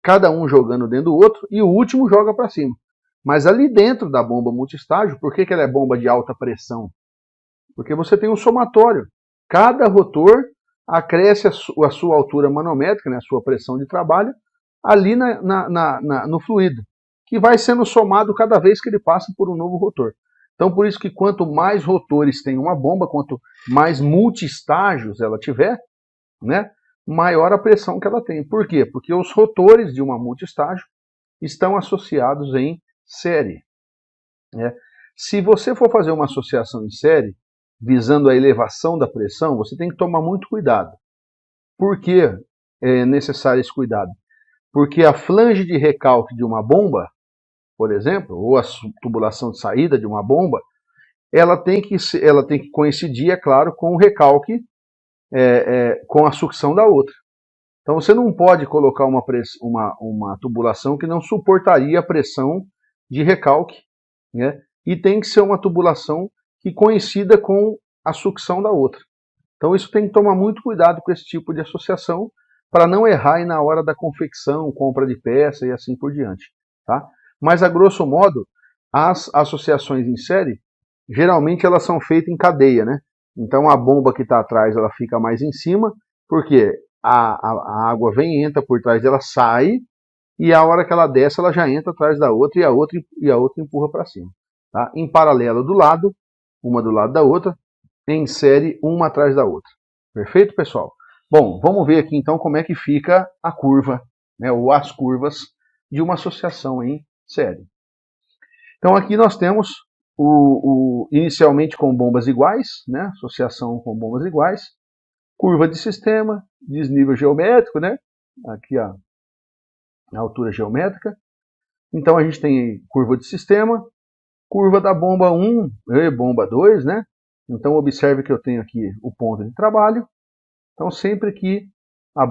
cada um jogando dentro do outro, e o último joga para cima. Mas ali dentro da bomba multistágio, por que ela é bomba de alta pressão? Porque você tem um somatório. Cada rotor acresce a sua altura manométrica, né, a sua pressão de trabalho, ali no fluido, que vai sendo somado cada vez que ele passa por um novo rotor. Então, por isso que quanto mais rotores tem uma bomba, quanto mais multistágios ela tiver, né, maior a pressão que ela tem. Por quê? Porque os rotores de uma multistágio estão associados em série. Né? Se você for fazer uma associação em série, visando a elevação da pressão, você tem que tomar muito cuidado. Por que é necessário esse cuidado? Porque a flange de recalque de uma bomba, por exemplo, ou a tubulação de saída de uma bomba, ela tem que coincidir, é claro, com o recalque, com a sucção da outra. Então você não pode colocar uma tubulação que não suportaria a pressão de recalque, né? E tem que ser uma tubulação que coincida com a sucção da outra. Então isso tem que tomar muito cuidado com esse tipo de associação, para não errar aí na hora da confecção, compra de peça e assim por diante. Tá? Mas, a grosso modo, as associações em série, geralmente elas são feitas em cadeia, né? Então a bomba que está atrás ela fica mais em cima, porque a água vem, entra por trás dela, sai, e a hora que ela desce, ela já entra atrás da outra, e a outra empurra para cima. Tá? Em paralelo do lado, uma do lado da outra, em série, uma atrás da outra. Perfeito, pessoal? Bom, vamos ver aqui então como é que fica a curva, né, ou as curvas de uma associação em série. Então aqui nós temos inicialmente com bombas iguais, né, associação com bombas iguais, curva de sistema, desnível geométrico, né, aqui a altura geométrica. Então a gente tem aí curva de sistema, curva da bomba 1 e bomba 2, né? Então observe que eu tenho aqui o ponto de trabalho. Então sempre que a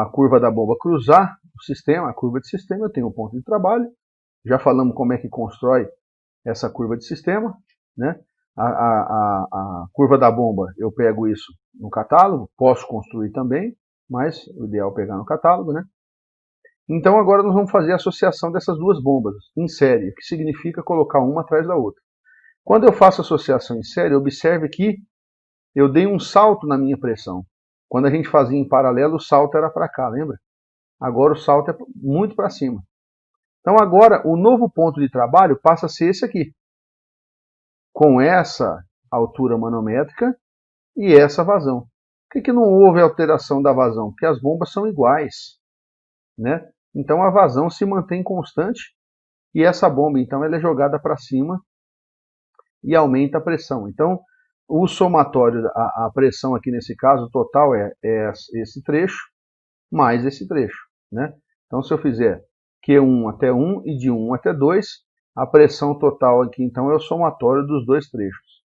curva da bomba cruzar o sistema, a curva de sistema, eu tenho o ponto de trabalho. Já falamos como é que constrói essa curva de sistema, né? A curva da bomba, eu pego isso no catálogo, posso construir também, mas o ideal é pegar no catálogo, né? Então agora nós vamos fazer a associação dessas duas bombas em série, que significa colocar uma atrás da outra. Quando eu faço associação em série, observe que eu dei um salto na minha pressão. Quando a gente fazia em paralelo, o salto era para cá, lembra? Agora o salto é muito para cima. Então agora o novo ponto de trabalho passa a ser esse aqui, com essa altura manométrica e essa vazão. Por que não houve alteração da vazão? Porque as bombas são iguais, né? Então a vazão se mantém constante e essa bomba então ela é jogada para cima e aumenta a pressão. Então o somatório, a pressão aqui nesse caso total é esse trecho mais esse trecho, né? Então se eu fizer Q1 até 1 e de 1 até 2, a pressão total aqui então é o somatório dos dois trechos.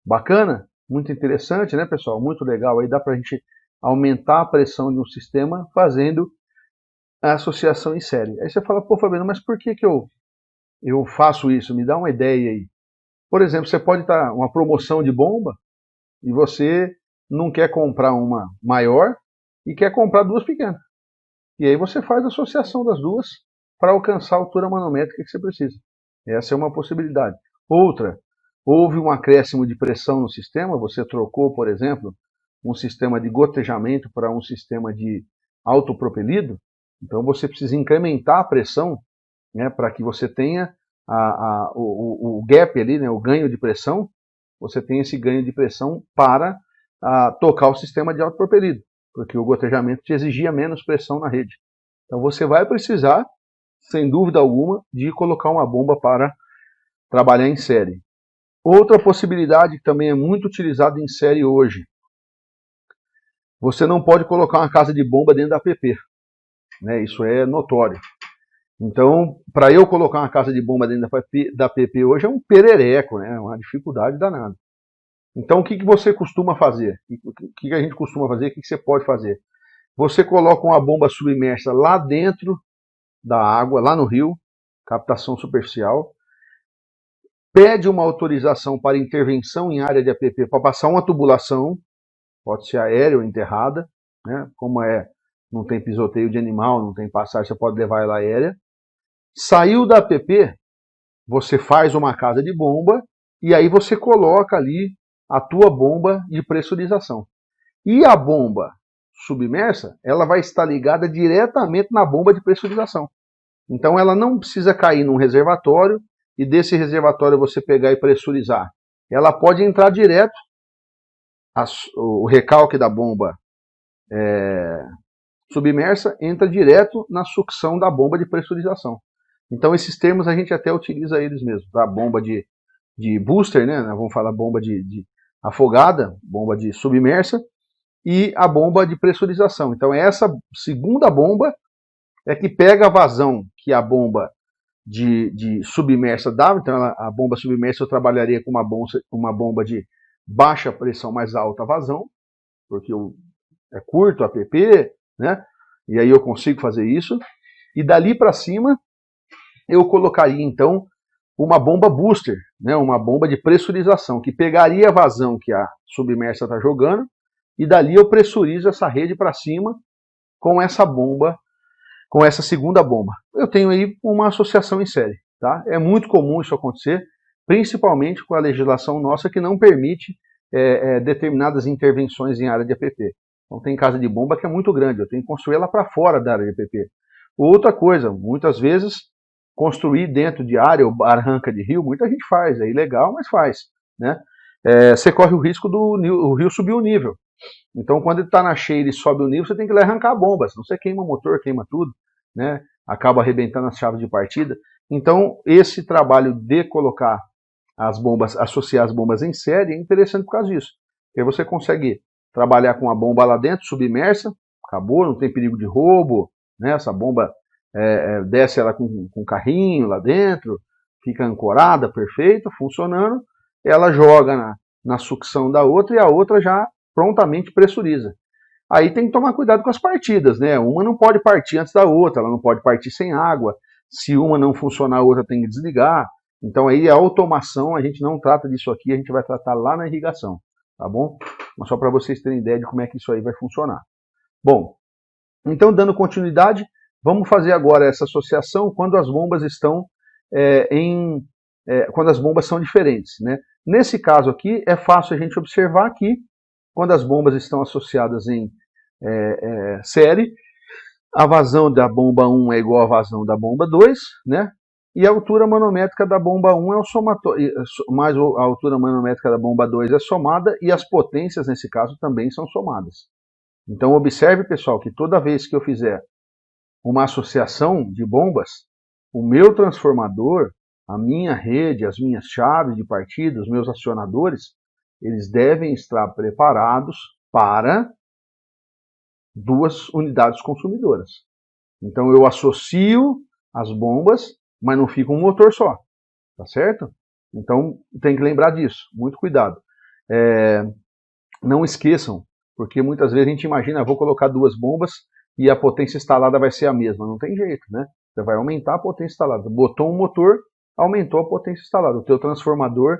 Bacana? Muito interessante, né, pessoal? Muito legal. Aí dá para a gente aumentar a pressão de um sistema fazendo a associação em série. Aí você fala, pô, Fabiano, mas por que eu faço isso? Me dá uma ideia aí. Por exemplo, você pode estar uma promoção de bomba e você não quer comprar uma maior e quer comprar duas pequenas. E aí você faz a associação das duas para alcançar a altura manométrica que você precisa. Essa é uma possibilidade. Outra, houve um acréscimo de pressão no sistema, você trocou, por exemplo, um sistema de gotejamento para um sistema de autopropelido, então você precisa incrementar a pressão, né, para que você tenha o gap ali, né, o ganho de pressão, você tem esse ganho de pressão para tocar o sistema de autopropelido, porque o gotejamento te exigia menos pressão na rede. Então você vai precisar, sem dúvida alguma, de colocar uma bomba para trabalhar em série. Outra possibilidade que também é muito utilizada em série hoje, você não pode colocar uma casa de bomba dentro da APP. Né, isso é notório. Então, para eu colocar uma casa de bomba dentro da APP hoje é um perereco, né, uma dificuldade danada. Então, o que você costuma fazer? O que a gente costuma fazer? O que você pode fazer? Você coloca uma bomba submersa lá dentro da água, lá no rio, captação superficial, pede uma autorização para intervenção em área de APP para passar uma tubulação, pode ser aérea ou enterrada, né, como não tem pisoteio de animal, não tem passagem, você pode levar ela aérea. Saiu da APP, você faz uma casa de bomba e aí você coloca ali a tua bomba de pressurização. E a bomba submersa, ela vai estar ligada diretamente na bomba de pressurização. Então ela não precisa cair num reservatório e desse reservatório você pegar e pressurizar. Ela pode entrar direto, o recalque da bomba submersa entra direto na sucção da bomba de pressurização. Então esses termos a gente até utiliza eles mesmos, a bomba de booster, né? Vamos falar bomba de afogada, bomba de submersa e a bomba de pressurização. Então essa segunda bomba é que pega a vazão que a bomba de submersa dava. Então a bomba submersa eu trabalharia com uma bomba de baixa pressão, mais alta vazão, porque é curto a PP, né? E aí eu consigo fazer isso. E dali para cima eu colocaria então uma bomba booster, né? Uma bomba de pressurização, que pegaria a vazão que a submersa está jogando, e dali eu pressurizo essa rede para cima com essa bomba, com essa segunda bomba. Eu tenho aí uma associação em série. Tá? É muito comum isso acontecer, principalmente com a legislação nossa que não permite determinadas intervenções em área de APP. Então tem casa de bomba que é muito grande, eu tenho que construir ela para fora da área de APP. Outra coisa, muitas vezes, construir dentro de área ou barranca de rio, muita gente faz, é ilegal, mas faz. Né? Você corre o risco do rio subir o nível. Então, quando ele está na cheia e sobe o nível, você tem que ir lá arrancar a bomba, senão você queima o motor, queima tudo, né? Acaba arrebentando as chaves de partida. Então, esse trabalho de colocar as bombas, associar as bombas em série, é interessante por causa disso. Porque você consegue trabalhar com a bomba lá dentro, submersa, acabou, não tem perigo de roubo, né? Essa bomba desce ela com carrinho lá dentro, fica ancorada, perfeita, funcionando, ela joga na sucção da outra e a outra já prontamente pressuriza. Aí tem que tomar cuidado com as partidas, né? Uma não pode partir antes da outra, ela não pode partir sem água. Se uma não funcionar, a outra tem que desligar. Então aí a automação, a gente não trata disso aqui, a gente vai tratar lá na irrigação, tá bom? Mas só para vocês terem ideia de como é que isso aí vai funcionar. Bom, então dando continuidade, vamos fazer agora essa associação quando as bombas estão quando as bombas são diferentes, né? Nesse caso aqui, é fácil a gente observar que quando as bombas estão associadas em série, a vazão da bomba 1 é igual à vazão da bomba 2, né? E a altura manométrica da bomba 1 é o somatório, mais a altura manométrica da bomba 2 é somada e as potências, nesse caso, também são somadas. Então, observe, pessoal, que toda vez que eu fizer uma associação de bombas, o meu transformador, a minha rede, as minhas chaves de partida, os meus acionadores, eles devem estar preparados para 2 unidades consumidoras. Então eu associo as bombas, mas não fica um motor só, tá certo? Então tem que lembrar disso, muito cuidado. Não esqueçam, porque muitas vezes a gente imagina, vou colocar 2 bombas e a potência instalada vai ser a mesma. Não tem jeito, né? Você vai aumentar a potência instalada. Botou um motor, aumentou a potência instalada. O teu transformador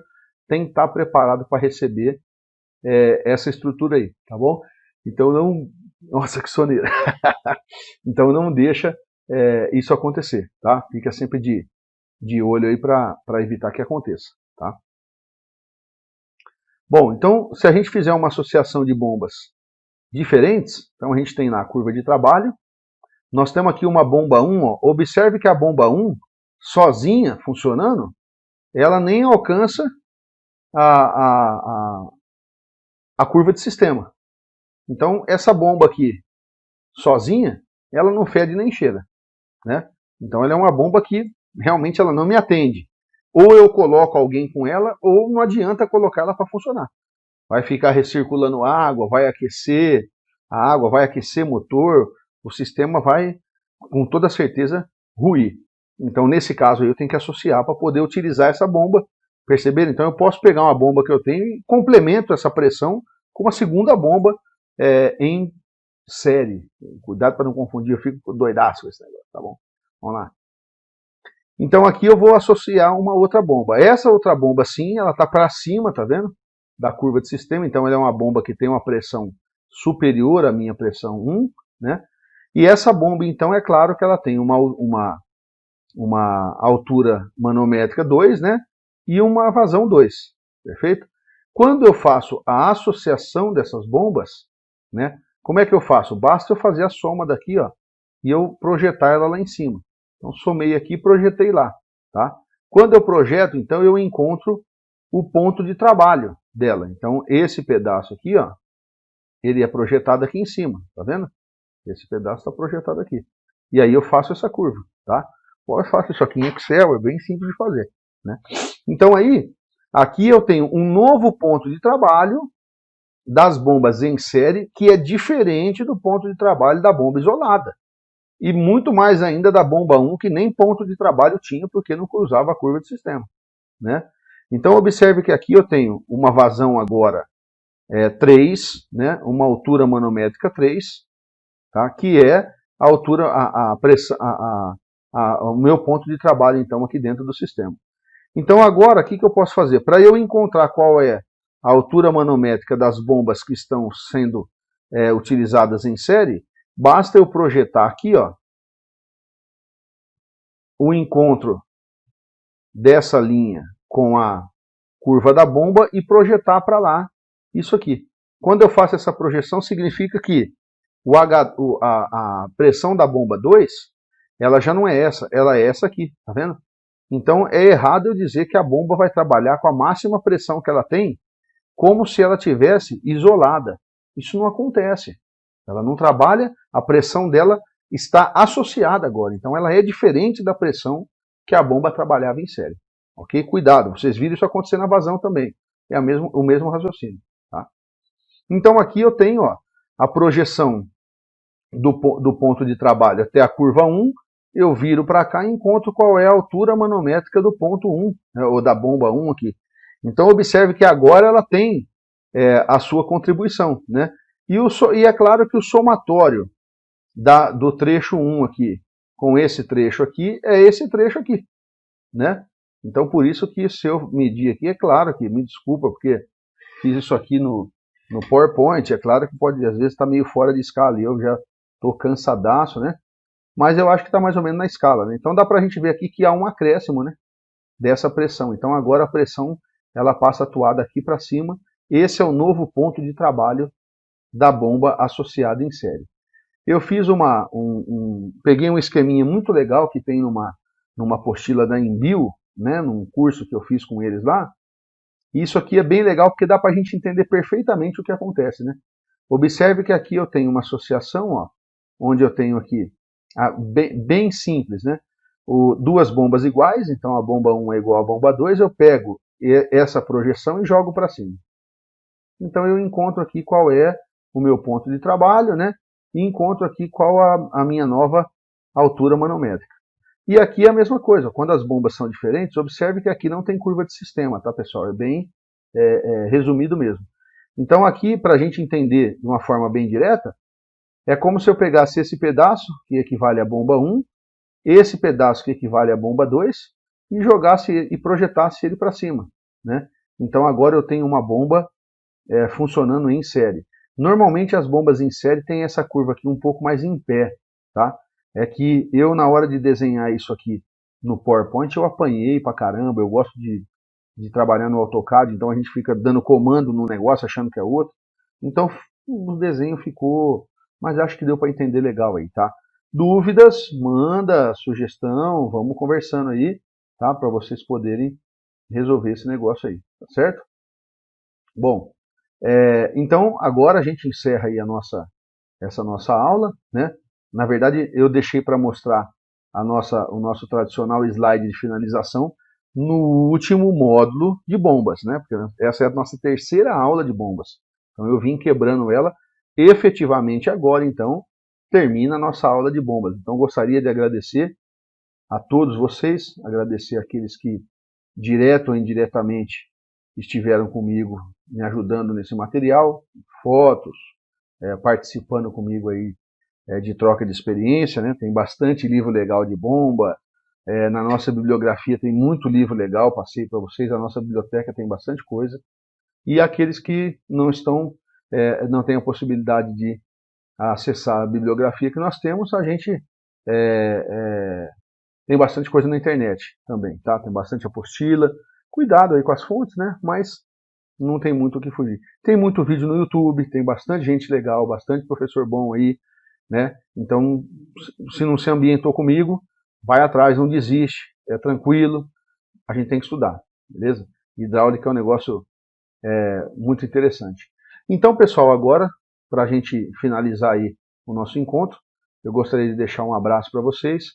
tem que estar preparado para receber essa estrutura aí, tá bom? Então não... Nossa, que soneira! Então não deixa isso acontecer, tá? Fica sempre de olho aí para evitar que aconteça, tá? Bom, então se a gente fizer uma associação de bombas diferentes, então a gente tem lá a curva de trabalho, nós temos aqui uma bomba 1, ó, observe que a bomba 1, sozinha, funcionando, ela nem alcança a curva de sistema. Então, essa bomba aqui, sozinha, ela não fede nem cheira, né? Então, ela é uma bomba que realmente ela não me atende. Ou eu coloco alguém com ela, ou não adianta colocar ela para funcionar. Vai ficar recirculando água, vai aquecer a água, vai aquecer motor, o sistema vai, com toda certeza, ruir. Então, nesse caso, eu tenho que associar para poder utilizar essa bomba. Perceberam? Então, eu posso pegar uma bomba que eu tenho e complemento essa pressão com uma segunda bomba em série. Cuidado para não confundir, eu fico doidaço com esse negócio, tá bom? Vamos lá. Então, aqui eu vou associar uma outra bomba. Essa outra bomba, sim, ela está para cima, tá vendo? Da curva de sistema. Então, ela é uma bomba que tem uma pressão superior à minha pressão 1, né? E essa bomba, então, é claro que ela tem uma altura manométrica 2, né? E uma vazão 2, perfeito? Quando eu faço a associação dessas bombas, né? Como é que eu faço? Basta eu fazer a soma daqui, ó, e eu projetar ela lá em cima. Então, somei aqui e projetei lá, tá? Quando eu projeto, então, eu encontro o ponto de trabalho dela. Então, esse pedaço aqui, ó, ele é projetado aqui em cima, tá vendo? Esse pedaço está projetado aqui. E aí eu faço essa curva, tá? Eu faço isso aqui em Excel, é bem simples de fazer, né? Então aí, aqui eu tenho um novo ponto de trabalho das bombas em série, que é diferente do ponto de trabalho da bomba isolada. E muito mais ainda da bomba 1, que nem ponto de trabalho tinha, porque não cruzava a curva de sistema, né? Então observe que aqui eu tenho uma vazão agora 3, né? Uma altura manométrica 3, tá? Que é a altura, o meu ponto de trabalho, então, aqui dentro do sistema. Então agora, o que eu posso fazer? Para eu encontrar qual é a altura manométrica das bombas que estão sendo utilizadas em série, Basta eu projetar aqui, ó, o encontro dessa linha com a curva da bomba e projetar para lá isso aqui. Quando eu faço essa projeção, significa que a pressão da bomba 2, ela já não é essa, ela é essa aqui, tá vendo? Então é errado eu dizer que a bomba vai trabalhar com a máxima pressão que ela tem, como se ela tivesse isolada. Isso não acontece. Ela não trabalha, a pressão dela está associada agora. Então ela é diferente da pressão que a bomba trabalhava em série. Ok? Cuidado, vocês viram isso acontecer na vazão também. É o mesmo raciocínio. Tá? Então aqui eu tenho, ó, a projeção do ponto de trabalho até a curva 1, eu viro para cá e encontro qual é a altura manométrica do ponto 1, né, ou da bomba 1 aqui. Então observe que agora ela tem a sua contribuição, né? E é claro que o somatório do trecho 1 aqui com esse trecho aqui é esse trecho aqui, né? Então por isso que se eu medir aqui, é claro que, me desculpa, porque fiz isso aqui no PowerPoint, é claro que pode às vezes estar meio fora de escala, e eu já estou cansadaço, né? Mas eu acho que está mais ou menos na escala, né? Então dá para a gente ver aqui que há um acréscimo, né, dessa pressão. Então agora a pressão ela passa a atuar daqui para cima. Esse é o novo ponto de trabalho da bomba associada em série. Eu fiz peguei um esqueminha muito legal que tem numa apostila da Embio, né, num curso que eu fiz com eles lá. Isso aqui é bem legal porque dá para a gente entender perfeitamente o que acontece, né? Observe que aqui eu tenho uma associação, ó, onde eu tenho aqui, bem simples, né? Duas bombas iguais, então a bomba 1 é igual à bomba 2, eu pego essa projeção e jogo para cima. Então eu encontro aqui qual é o meu ponto de trabalho, né? E encontro aqui qual a minha nova altura manométrica. E aqui é a mesma coisa, quando as bombas são diferentes, observe que aqui não tem curva de sistema, tá pessoal? É bem resumido mesmo. Então aqui, para a gente entender de uma forma bem direta, é como se eu pegasse esse pedaço, que equivale à bomba 1, esse pedaço que equivale à bomba 2, e jogasse e projetasse ele para cima, né? Então agora eu tenho uma bomba funcionando em série. Normalmente as bombas em série têm essa curva aqui um pouco mais em pé, tá? É que eu, na hora de desenhar isso aqui no PowerPoint, eu apanhei pra caramba, eu gosto de trabalhar no AutoCAD, então a gente fica dando comando no negócio achando que é outro. Então o desenho ficou, mas acho que deu para entender legal aí, tá? Dúvidas, manda sugestão, vamos conversando aí, tá? Para vocês poderem resolver esse negócio aí, tá certo? Bom, então agora a gente encerra aí essa nossa aula, né? Na verdade eu deixei para mostrar o nosso tradicional slide de finalização no último módulo de bombas, né? Porque essa é a nossa terceira aula de bombas. Então eu vim quebrando ela efetivamente agora, então, termina a nossa aula de bombas. Então gostaria de agradecer a todos vocês, agradecer aqueles que, direto ou indiretamente, estiveram comigo, me ajudando nesse material, fotos, participando comigo aí de troca de experiência, né? Tem bastante livro legal de bomba, na nossa bibliografia tem muito livro legal, passei para vocês, a nossa biblioteca tem bastante coisa, e aqueles que não têm a possibilidade de acessar a bibliografia que nós temos, a gente tem bastante coisa na internet também, tá? Tem bastante apostila, cuidado aí com as fontes, né? Mas não tem muito o que fugir. Tem muito vídeo no YouTube, tem bastante gente legal, bastante professor bom aí, né? Então, se não se ambientou comigo, vai atrás, não desiste, é tranquilo, a gente tem que estudar, beleza? Hidráulica é um negócio muito interessante. Então, pessoal, agora, para a gente finalizar aí o nosso encontro, eu gostaria de deixar um abraço para vocês,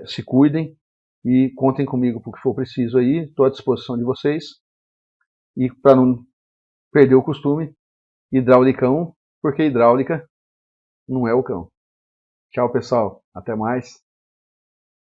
se cuidem e contem comigo para o que for preciso aí, estou à disposição de vocês, e para não perder o costume, hidraulicão, porque hidráulica não é o cão. Tchau, pessoal, até mais.